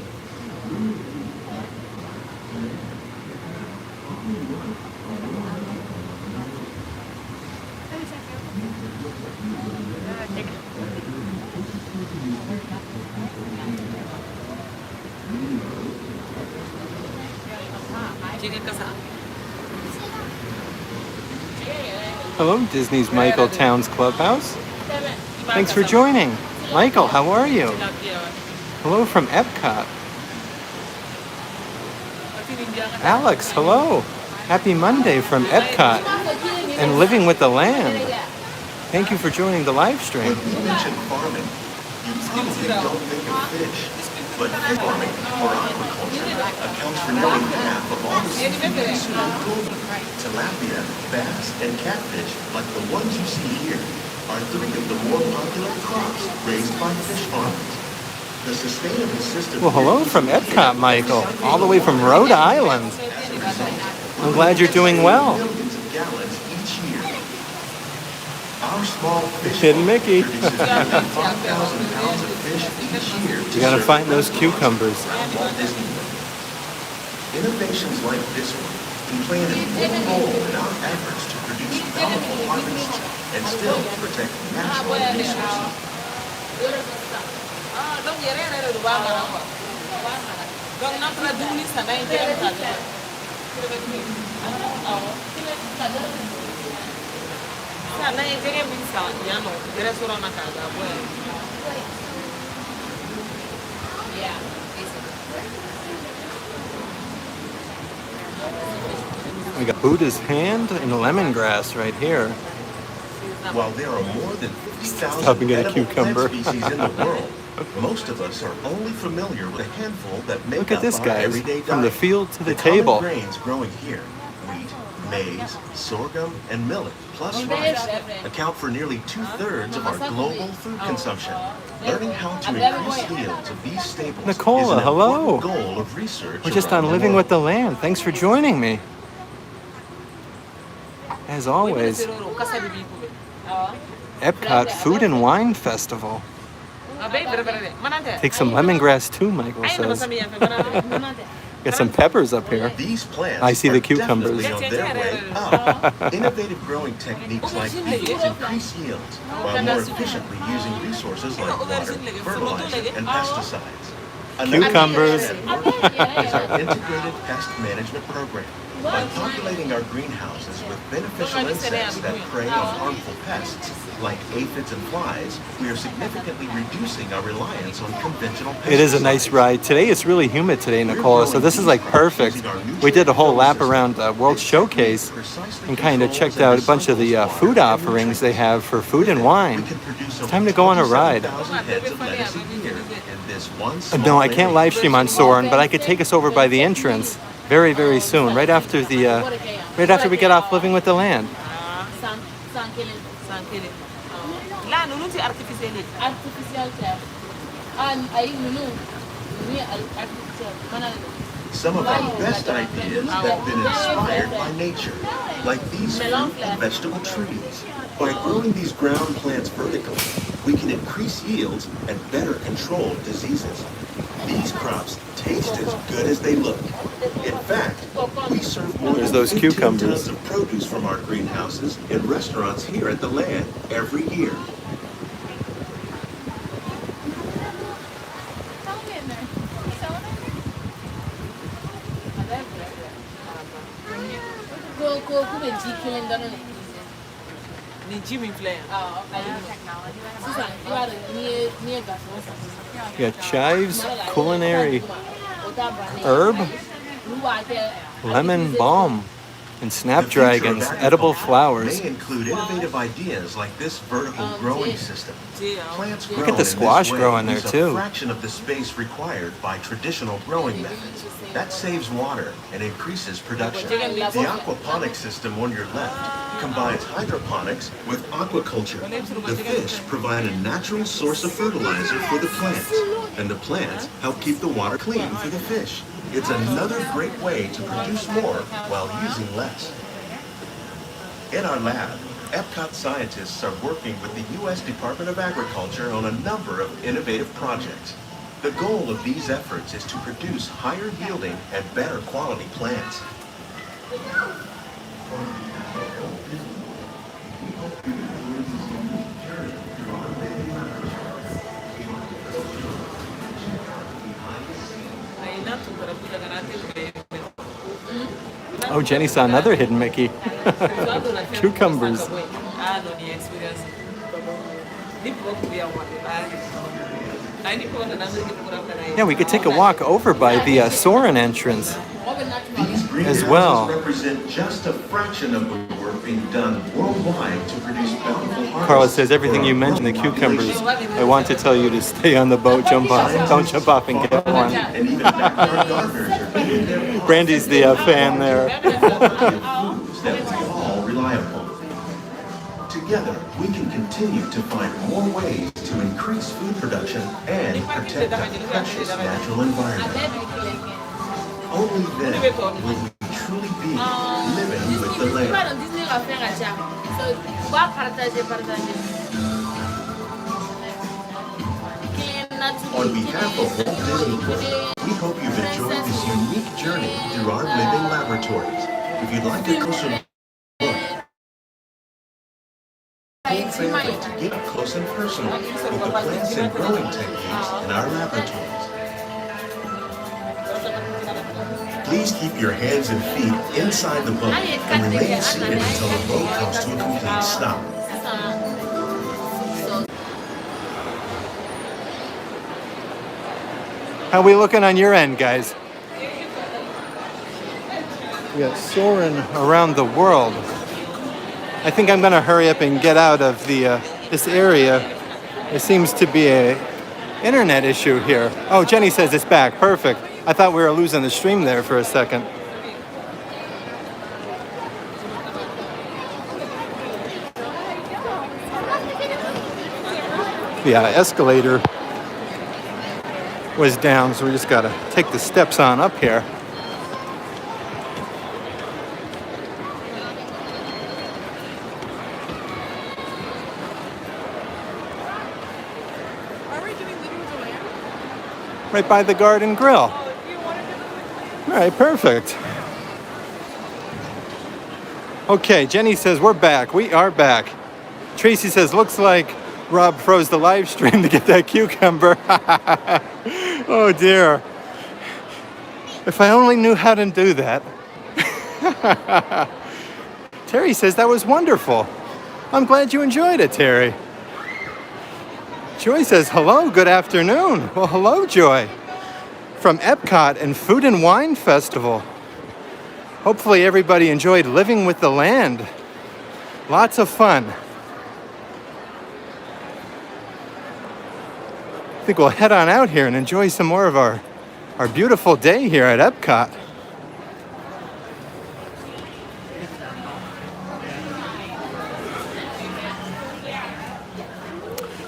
Hello, Disney's Michael Towns Clubhouse. Thanks for joining. Michael, how are you? Hello from Epcot. Alex, hello. Happy Monday from Epcot and Living with the Land. Thank you for joining the live stream. When you mention farming, you probably don't think of fish, but fish farming or aquaculture accounts for nearly half of all the seafood globally. Tilapia, bass, and catfish, like the ones you see here, are three of the more popular crops raised by fish farmers. The sustainable system. Well, hello from Epcot, Michael, all the way from Rhode Island. I'm glad you're doing well. Millions of gallons each year. Our small fish Kid farm Mickey. produces nearly 5,000 pounds of fish each year. You gotta find those cucumbers. Walt Disney World. Innovations like this one can play an important role in our efforts to produce bountiful harvests and still protect natural resources. We got Buddha's hand and lemongrass right here. While there are more than 3,000 Stop and get a edible cucumber. plant species in the world, most of us are only familiar with a handful that make Look at up this, our guys. everyday From the diet. field to the common table. grains growing here, wheat, maize, sorghum, and millet, plus rice, account for nearly 2/3 of our global food consumption. Learning how to increase yields of these staples is Nicola, an hello. important goal of research. We're just around on the Living with world. the Land. Thanks for joining me. As always, Epcot Food and Wine Festival. Take some lemongrass too, Michael says. Got some peppers up here. These plants I see the are cucumbers. definitely on their way up. Innovative growing techniques like these increase yields while more efficiently using resources like water, fertilizer, and pesticides. Another Cucumbers. thing at work is our integrated pest management program. By populating our greenhouses with beneficial insects that prey on harmful pests, like aphids and flies, we are significantly reducing our reliance on conventional pesticides. It is a nice ride. Today it's really humid today, Nicola, so this is like perfect. We did a whole lap around World Showcase and kind of checked out a bunch of the food offerings they have for food and wine. It's time to go on a ride. No, I can't live stream on Soarin', but I could take us over by the entrance very, very soon, right after we get off Living with the Land. Some of our best ideas have been inspired by nature, like these fruit and vegetable trees. By growing these ground plants vertically, we can increase yields and better control diseases. These crops taste as good as they look. In fact, we serve more There's than those 15 cucumbers. tons of produce from our greenhouses in restaurants here at the Land every year. You got chives, culinary herb, lemon balm. And The snapdragons, future of edible agriculture flowers. may include innovative ideas like this vertical growing system. Plants Look at grown the in squash this way growing there, use too. a fraction of the space required by traditional growing methods. That saves water and increases production. The aquaponics system on your left combines hydroponics with aquaculture. The fish provide a natural source of fertilizer for the plants, and the plants help keep the water clean for the fish. It's another great way to produce more while using less. In our lab, Epcot scientists are working with the U.S. Department of Agriculture on a number of innovative projects. The goal of these efforts is to produce higher yielding and better quality plants. Oh, Jenny saw another hidden Mickey. Cucumbers. Yeah, we could take a walk over by the Soren entrance These as well. greenhouses represent just a fraction of the work being done worldwide to produce bountiful harvests. Carla says everything you mentioned, the cucumbers. I want to tell you to stay on the boat, jump off, don't jump off and get one. And even backyard gardeners are doing their part Brandy's the fan there. foods that we all rely upon. Together, we can continue to find more ways to increase food production and protect our precious natural environment. Only then will we truly be living with the land. On behalf of Walt Disney World, we hope you've enjoyed this unique journey through our living laboratories. If you'd like a closer look, whole family to get up close and personal with the plants and growing techniques in our laboratories. Please keep your hands and feet inside the boat and remain seated until the boat comes to a complete stop. How we looking on your end, guys? We got Soren around the world. I think I'm gonna hurry up and get out of the this area. There seems to be a internet issue here. Oh, Jenny says it's back. Perfect. I thought we were losing the stream there for a second. Yeah, escalator was down, so we just gotta take the steps on up here. Right by the Garden Grill. All right, perfect. Okay, Jenny says we're back. We are back. Tracy says looks like Rob froze the live stream to get that cucumber. Oh dear. If I only knew how to do that. Terry says that was wonderful. I'm glad you enjoyed it, Terry. Joy says, hello, good afternoon. Well, hello, Joy. From Epcot and Food and Wine Festival. Hopefully everybody enjoyed living with the land. Lots of fun. I think we'll head on out here and enjoy some more of our beautiful day here at Epcot.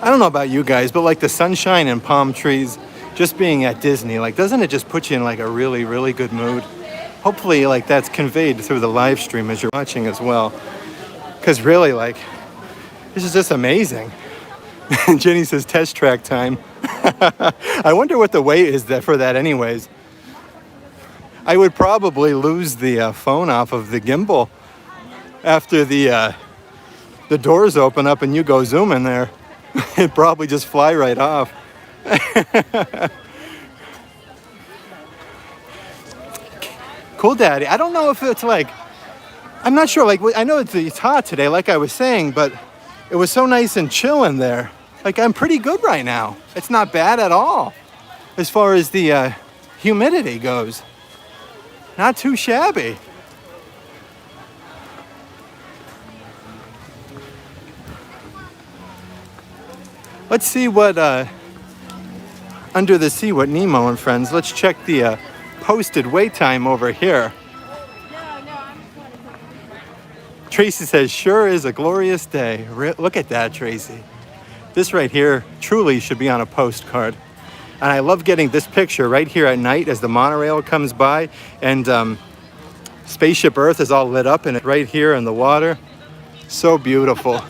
I don't know about you guys, but like the sunshine and palm trees, just being at Disney, like doesn't it just put you in like a really, really good mood? Hopefully like that's conveyed through the live stream as you're watching as well. Because really like, this is just amazing. Jenny says test track time. I wonder what the weight is for that anyways. I would probably lose the phone off of the gimbal after the doors open up and you go zoom in there. It'd probably just fly right off. Cool Daddy. I don't know if it's like, I'm not sure. Like, I know it's hot today, like I was saying, but it was so nice and chill in there. Like, I'm pretty good right now. It's not bad at all as far as the humidity goes. Not too shabby. Let's see what under the sea what Nemo and friends. Let's check the posted wait time over here. Tracy says, sure is a glorious day. Look at that, Tracy. This right here truly should be on a postcard. And I love getting this picture right here at night as the monorail comes by and Spaceship Earth is all lit up and it's right here in the water. So beautiful.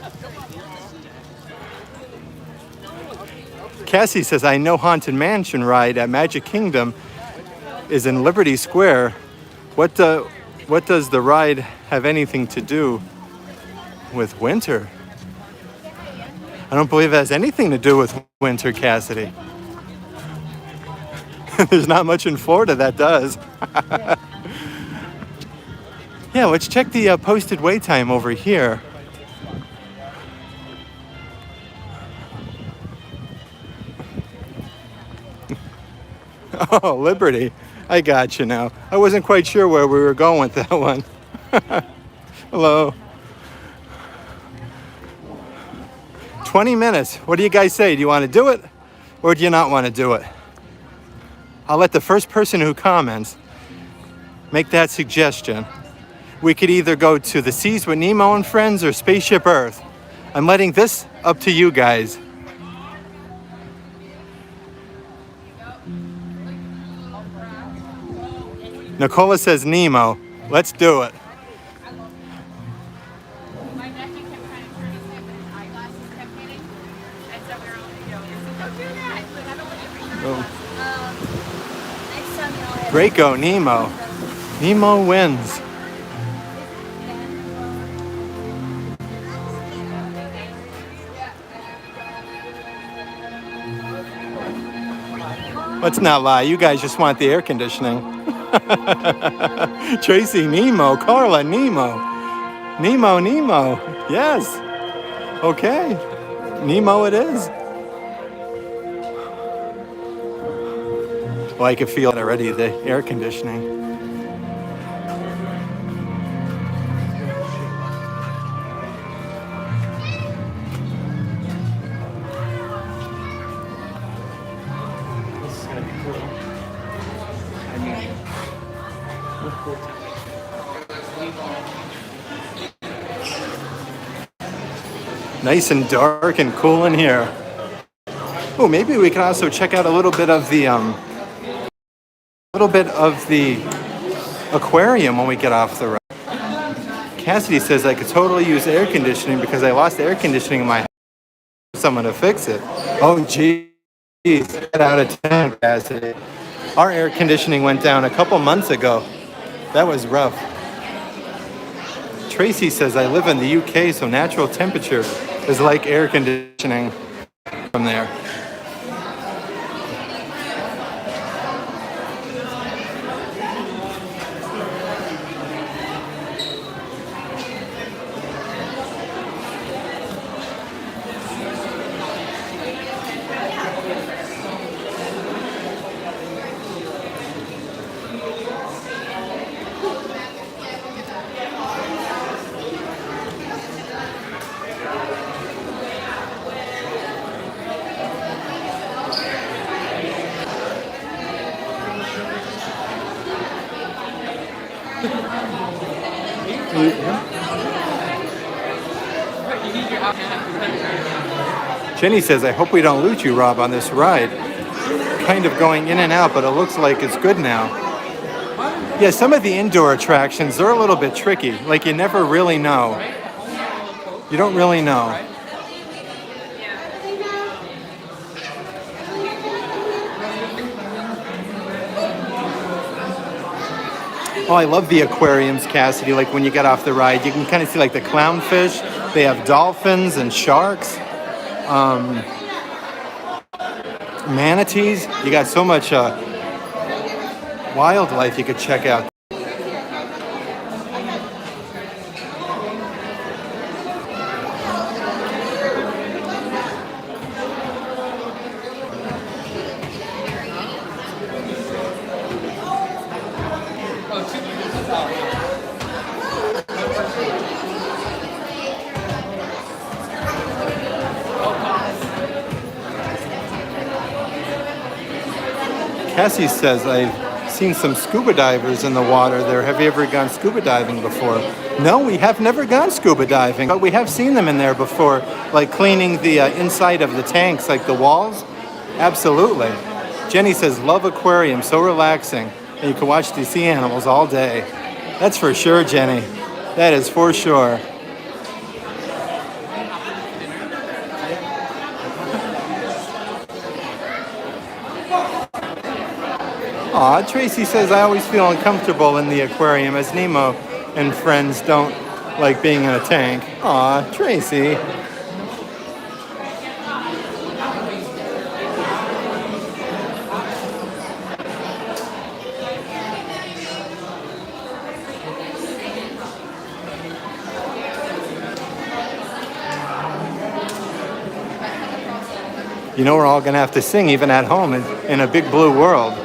Cassie says, I know Haunted Mansion ride at Magic Kingdom is in Liberty Square. What does the ride have anything to do with winter? I don't believe it has anything to do with winter, Cassidy. There's not much in Florida that does. Yeah, let's check the posted wait time over here. Oh, Liberty. I got you now. I wasn't quite sure where we were going with that one. Hello. 20 minutes. What do you guys say? Do you want to do it or do you not want to do it? I'll let the first person who comments make that suggestion. We could either go to the Seas with Nemo and Friends or Spaceship Earth. I'm letting this up to you guys. Nicola says Nemo. Let's do it. My nephew kept trying to turn his head, but his eyeglasses kept hitting. And so we were all, don't do that. But I don't want to bring my next time y'all have Draco, Nemo. Nemo wins. Let's not lie, you guys just want the air conditioning. Tracy, Nemo. Carla, Nemo. Nemo, Nemo. Yes. Okay. Nemo it is. Well, I can feel it already, the air conditioning. Nice and dark and cool in here. Oh, maybe we can also check out a little bit of the aquarium when we get off the ride. Cassidy says I could totally use air conditioning because I lost air conditioning in my house. Someone to fix it. Oh, geez. 10 out of 10, Cassidy. Our air conditioning went down a couple months ago. That was rough. Tracy says I live in the UK, so natural temperature is like air conditioning from there. Jenny says, I hope we don't lose you, Rob, on this ride. Kind of going in and out, but it looks like it's good now. Yeah, some of the indoor attractions, they're a little bit tricky. Like, you never really know. You don't really know. Oh, I love the aquariums, Cassidy. Like when you get off the ride, you can kind of see like the clownfish. They have dolphins and sharks, manatees. You got so much wildlife you could check out. Cassie says, I've seen some scuba divers in the water there. Have you ever gone scuba diving before? No, we have never gone scuba diving, but we have seen them in there before, like cleaning the inside of the tanks, like the walls. Absolutely. Jenny says, love aquarium, so relaxing. And you can watch the sea animals all day. That's for sure, Jenny. That is for sure. Aw, Tracy says, I always feel uncomfortable in the aquarium as Nemo and friends don't like being in a tank. Aw, Tracy. You know, we're all going to have to sing even at home in a big blue world.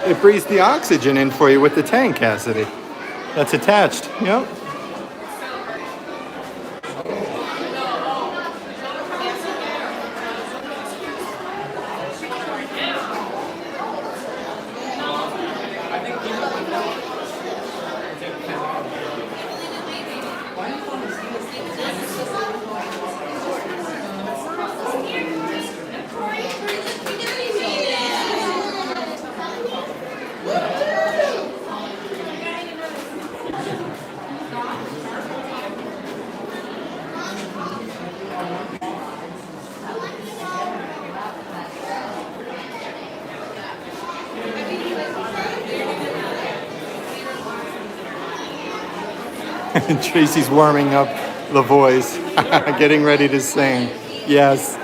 It breathes the oxygen in for you with the tank, Cassidy. That's attached. Yep. Tracy's warming up the voice, getting ready to sing. Yes.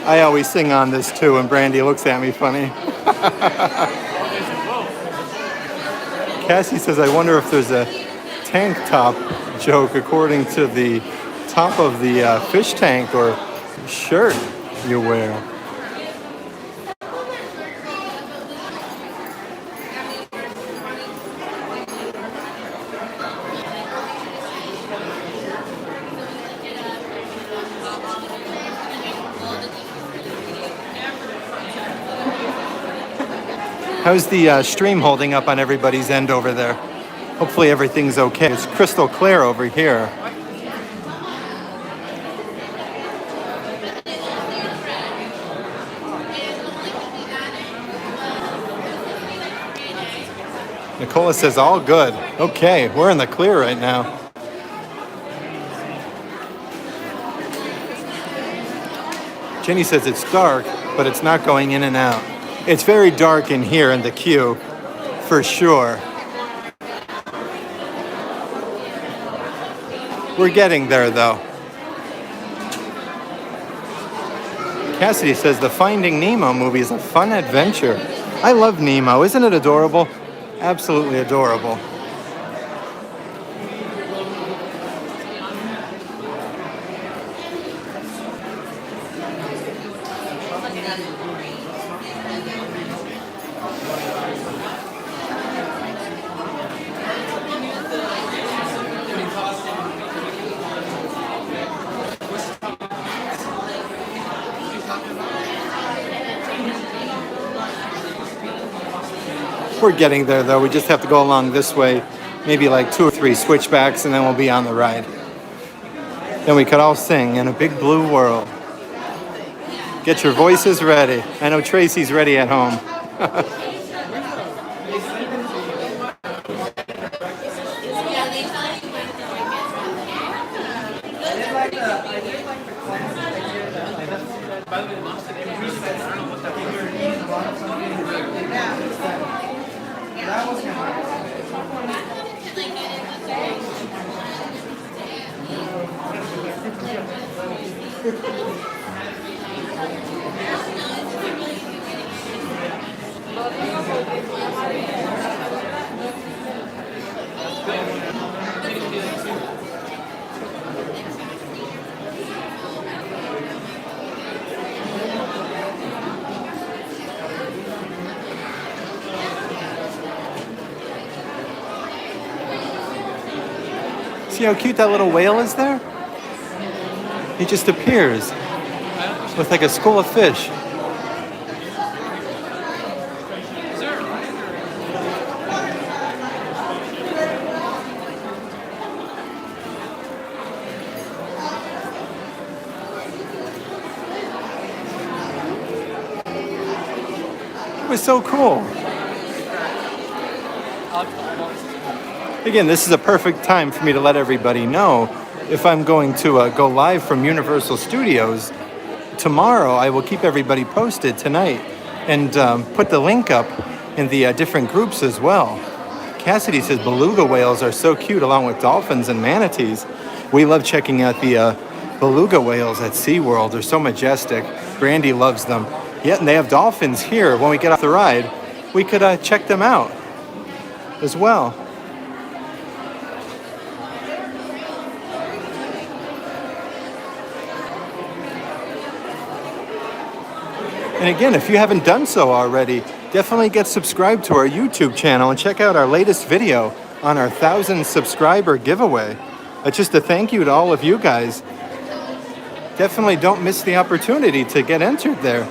I always sing on this too, and Brandy looks at me funny. Cassie says, I wonder if there's a tank top joke according to the top of the fish tank or shirt you wear. How's the stream holding up on everybody's end over there? Hopefully everything's okay. It's crystal clear over here. Nicola says all good. Okay, we're in the clear right now. Jenny says it's dark, but it's not going in and out. It's very dark in here in the queue, for sure. We're getting there, though. Cassidy says the Finding Nemo movie is a fun adventure. I love Nemo. Isn't it adorable? Absolutely adorable. We're getting there, though. We just have to go along this way, maybe like 2 or 3 switchbacks, and then we'll be on the ride. Then we could all sing in a big blue world. Get your voices ready. I know Tracy's ready at home. See how cute that little whale is there? He just appears with like a school of fish. It was so cool. Again, this is a perfect time for me to let everybody know if I'm going to go live from Universal Studios tomorrow. I will keep everybody posted tonight and put the link up in the different groups as well. Cassidy says beluga whales are so cute along with dolphins and manatees. We love checking out the beluga whales at SeaWorld. They're so majestic. Brandy loves them. Yeah, and they have dolphins here. When we get off the ride, we could check them out as well. And again, if you haven't done so already, definitely get subscribed to our YouTube channel and check out our latest video on our 1,000 subscriber giveaway. Just a thank you to all of you guys. Definitely don't miss the opportunity to get entered there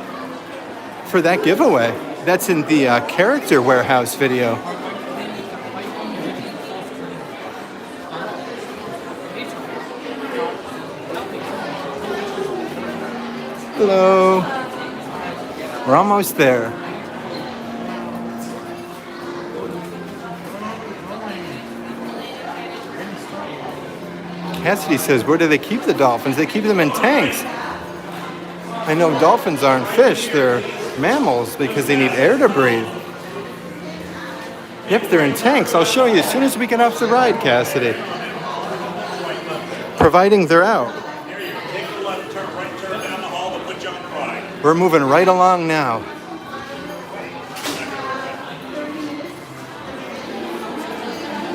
for that giveaway. That's in the Character Warehouse video. Hello. We're almost there. Cassidy says, where do they keep the dolphins? They keep them in tanks. I know dolphins aren't fish, they're mammals because they need air to breathe. Yep, they're in tanks. I'll show you as soon as we get off the ride, Cassidy. Providing they're out. We're moving right along now.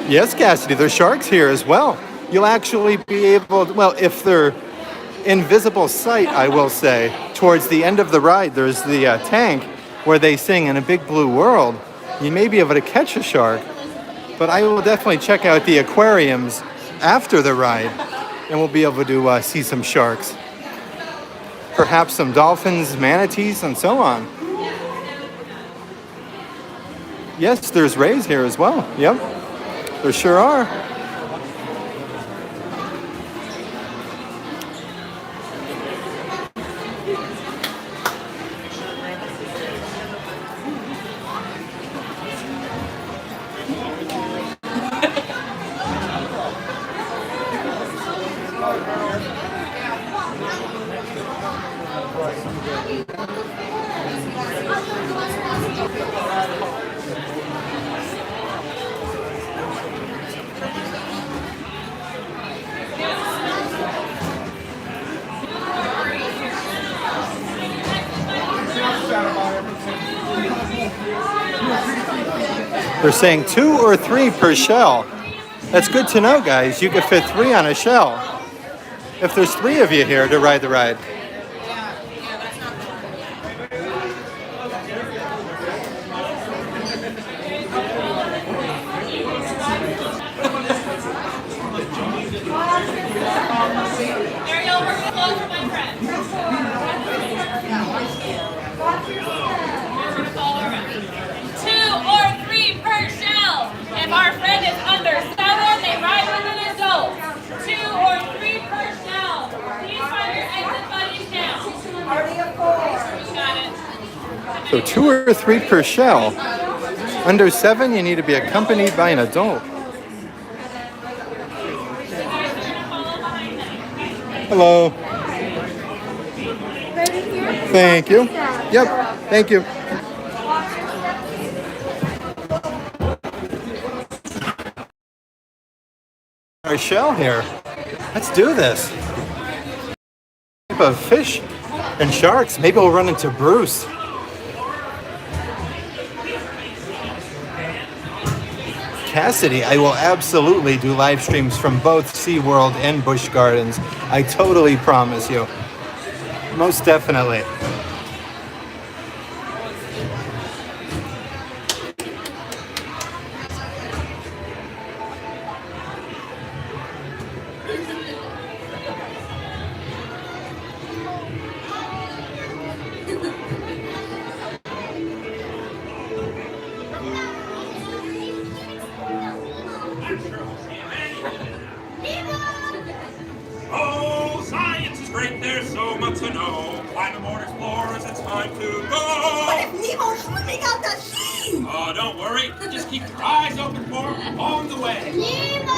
Yes, Cassidy, there's sharks here as well. You'll actually be able to, well, if they're in visible sight, I will say, towards the end of the ride, there's the tank where they sing In a Big Blue World. You may be able to catch a shark, but I will definitely check out the aquariums after the ride, and we'll be able to see some sharks. Perhaps some dolphins, manatees, and so on. Yes, there's rays here as well. Yep, there sure are. They're saying 2 or 3 per shell. That's good to know, guys. You could fit 3 on a shell if there's 3 of you here to ride the ride. Ariel, we're going to close for my friend. We're going to call her up. 2 or 3 per shell. If our friend is under 7, they ride with an adult. 2 or 3 per shell. Please find your exit buddies now. You got it. So 2 or 3 per shell. Under 7, you need to be accompanied by an adult. Hello. Thank you. Yep, thank you. Our shell here. Let's do this. Type of fish and sharks. Maybe we'll run into Bruce. Cassidy, I will absolutely do live streams from both SeaWorld and Busch Gardens. I totally promise you. Most definitely. time to go. But if Nemo's swimming out the sea! Oh, don't worry. Just keep your eyes open for him along the way. Nemo!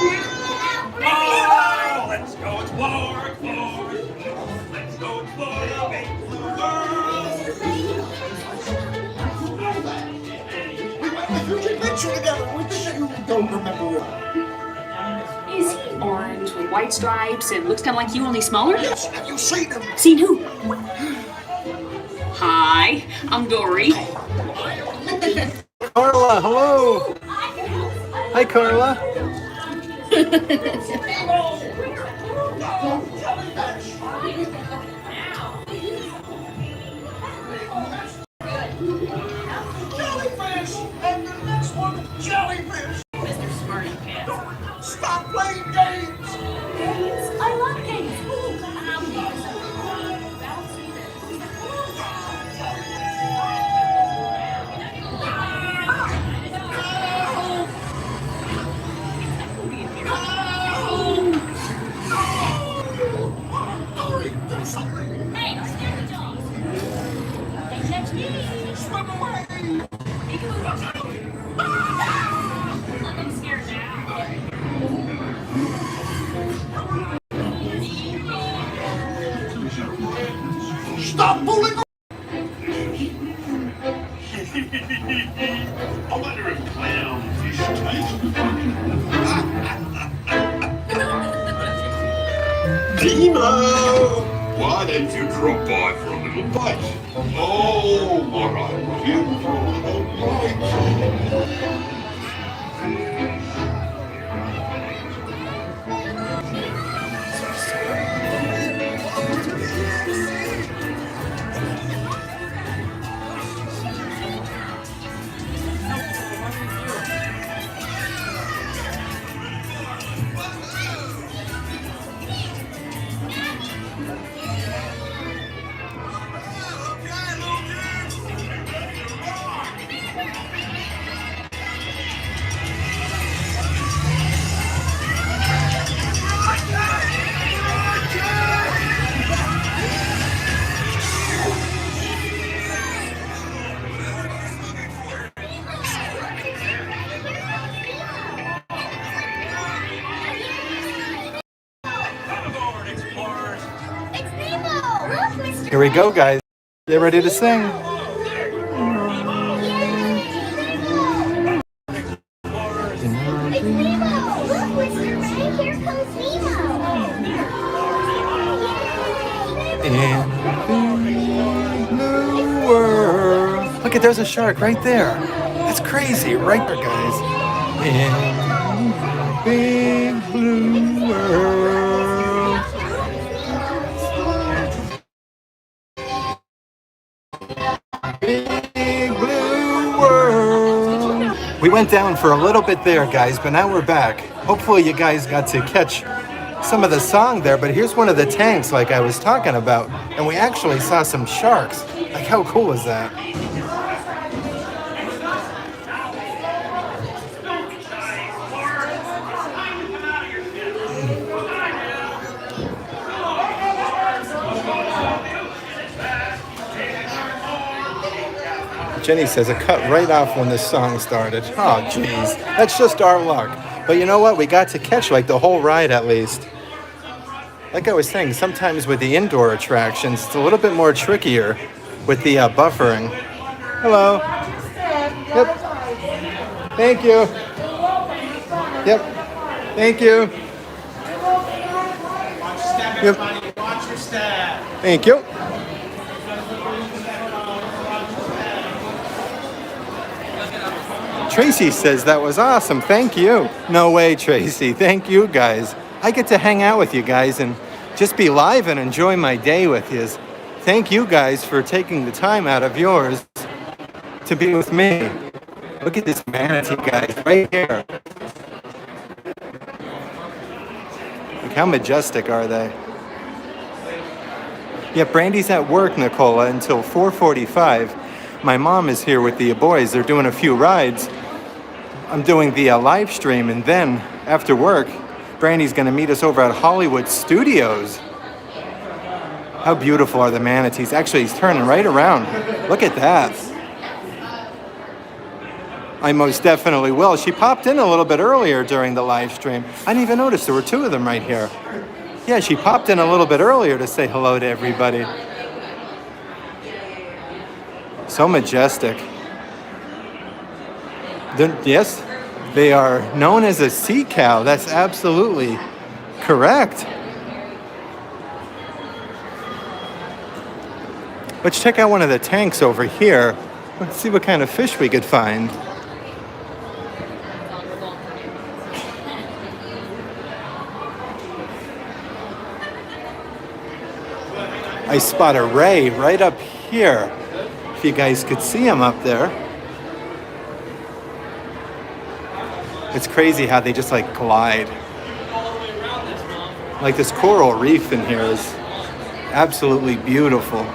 Oh, let's go explore, explore, explore. Let's go explore the big blue world. We went to Fuji Adventure together, which you don't remember. Is he orange with white stripes and looks kind of like you, only smaller? Yes, have you seen him? Seen who? Hi, I'm Dory. Carla, hello. Hi, Carla. Jellyfish! And the next one, jellyfish! Mr. Smarty Pants. Stop playing games! I love games. Hey, scary dogs. They catch me. Swim away! I'm scared now. Stop fooling! I wonder if clownfish taste Dino! Why don't you drop by for a little bite? Oh, my beautiful little bite. Here we go, guys. Get ready to sing. In the blue world. Look at, there's a shark right there. That's crazy, right there, guys. In the big blue world. Big blue world. We went down for a little bit there, guys, but now we're back. Hopefully you guys got to catch some of the song there, but here's one of the tanks like I was talking about, and we actually saw some sharks. Like, how cool is that? Jenny says it cut right off when this song started. Oh, jeez. That's just our luck. But you know what? We got to catch like the whole ride at least. Like I was saying, sometimes with the indoor attractions, it's a little bit more trickier with the buffering. Hello. Yep. Thank you. Yep. Thank you. Yep. Watch your step. Thank you. Tracy says that was awesome. Thank you. No way, Tracy. Thank you, guys. I get to hang out with you guys and just be live and enjoy my day with you. Thank you guys for taking the time out of yours to be with me. Look at this manatee, guys, right here. Look, how majestic are they? Yeah, Brandy's at work, Nicola, until 4:45. My mom is here with the boys. They're doing a few rides. I'm doing the live stream, and then after work, Brandy's going to meet us over at Hollywood Studios. How beautiful are the manatees? Actually, he's turning right around. Look at that. I most definitely will. She popped in a little bit earlier during the live stream. I didn't even notice there were two of them right here. Yeah, she popped in a little bit earlier to say hello to everybody. So majestic. Yes, they are known as a sea cow. That's absolutely correct. Let's check out one of the tanks over here. Let's see what kind of fish we could find. I spot a ray right up here. If you guys could see him up there. It's crazy how they just like glide. Like this coral reef in here is absolutely beautiful.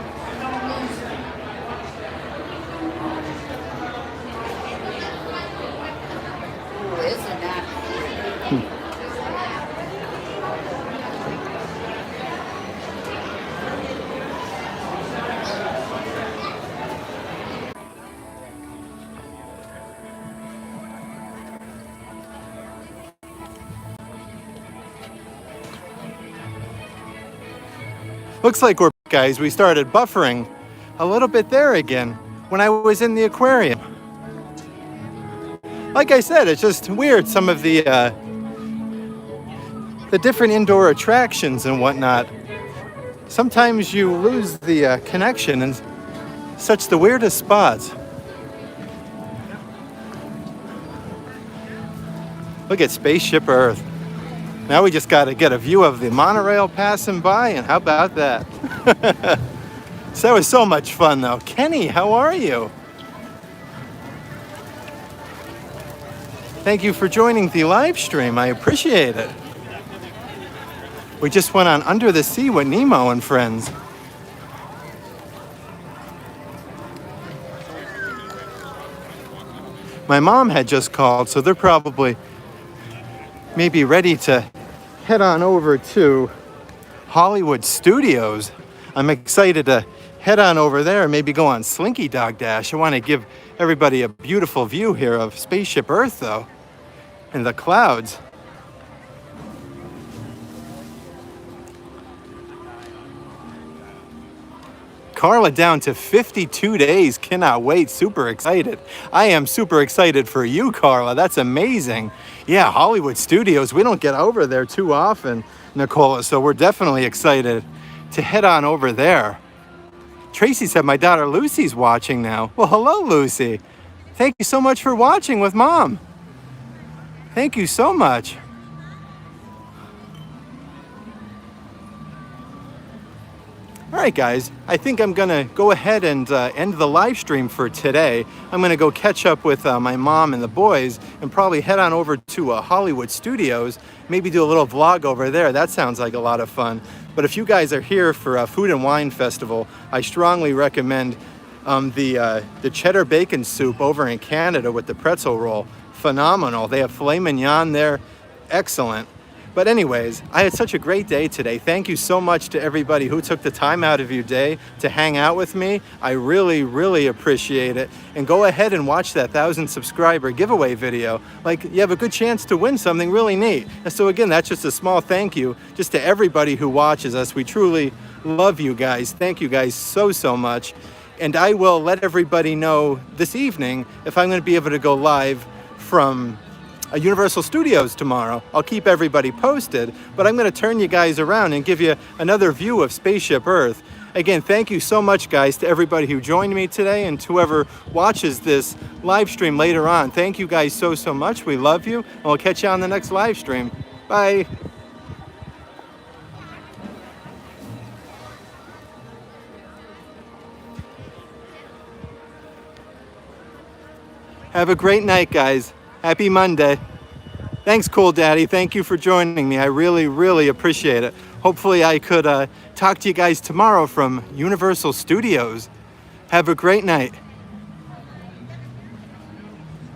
Looks like we're back, guys. We started buffering a little bit there again when I was in the aquarium. Like I said, it's just weird, some of the different indoor attractions and whatnot. Sometimes you lose the connection in such the weirdest spots. Look at Spaceship Earth. Now we just got to get a view of the monorail passing by, and how about that? So that was so much fun, though. Kenny, how are you? Thank you for joining the live stream. I appreciate it. We just went on Under the Sea with Nemo and friends. My mom had just called, so they're probably maybe ready to head on over to Hollywood Studios. I'm excited to head on over there and maybe go on Slinky Dog Dash. I want to give everybody a beautiful view here of Spaceship Earth, though, and the clouds. Carla down to 52 days. Cannot wait. Super excited. I am super excited for you, Carla. That's amazing. Yeah, Hollywood Studios. We don't get over there too often, Nicola, so we're definitely excited to head on over there. Tracy said my daughter Lucy's watching now. Well, hello, Lucy. Thank you so much for watching with Mom. Thank you so much. All right, guys, I think I'm gonna go ahead and end the live stream for today. I'm gonna go catch up with my mom and the boys and probably head on over to Hollywood Studios, maybe do a little vlog over there. That sounds like a lot of fun. But if you guys are here for a Food and Wine Festival, I strongly recommend the cheddar bacon soup over in Canada with the pretzel roll. Phenomenal. They have filet mignon there. Excellent. But anyways, I had such a great day today. Thank you so much to everybody who took the time out of your day to hang out with me. I really, really appreciate it. And go ahead and watch that 1,000 subscriber giveaway video. Like, you have a good chance to win something really neat. And so again, that's just a small thank you just to everybody who watches us. We truly love you guys. Thank you guys so, so much. And I will let everybody know this evening if I'm going to be able to go live from Universal Studios tomorrow. I'll keep everybody posted, but I'm going to turn you guys around and give you another view of Spaceship Earth. Again, thank you so much, guys, to everybody who joined me today and to whoever watches this live stream later on. Thank you guys so, so much. We love you, and we'll catch you on the next live stream. Bye. Have a great night, guys. Happy Monday. Thanks, Cool Daddy. Thank you for joining me. I really, really appreciate it. Hopefully I could talk to you guys tomorrow from Universal Studios. Have a great night.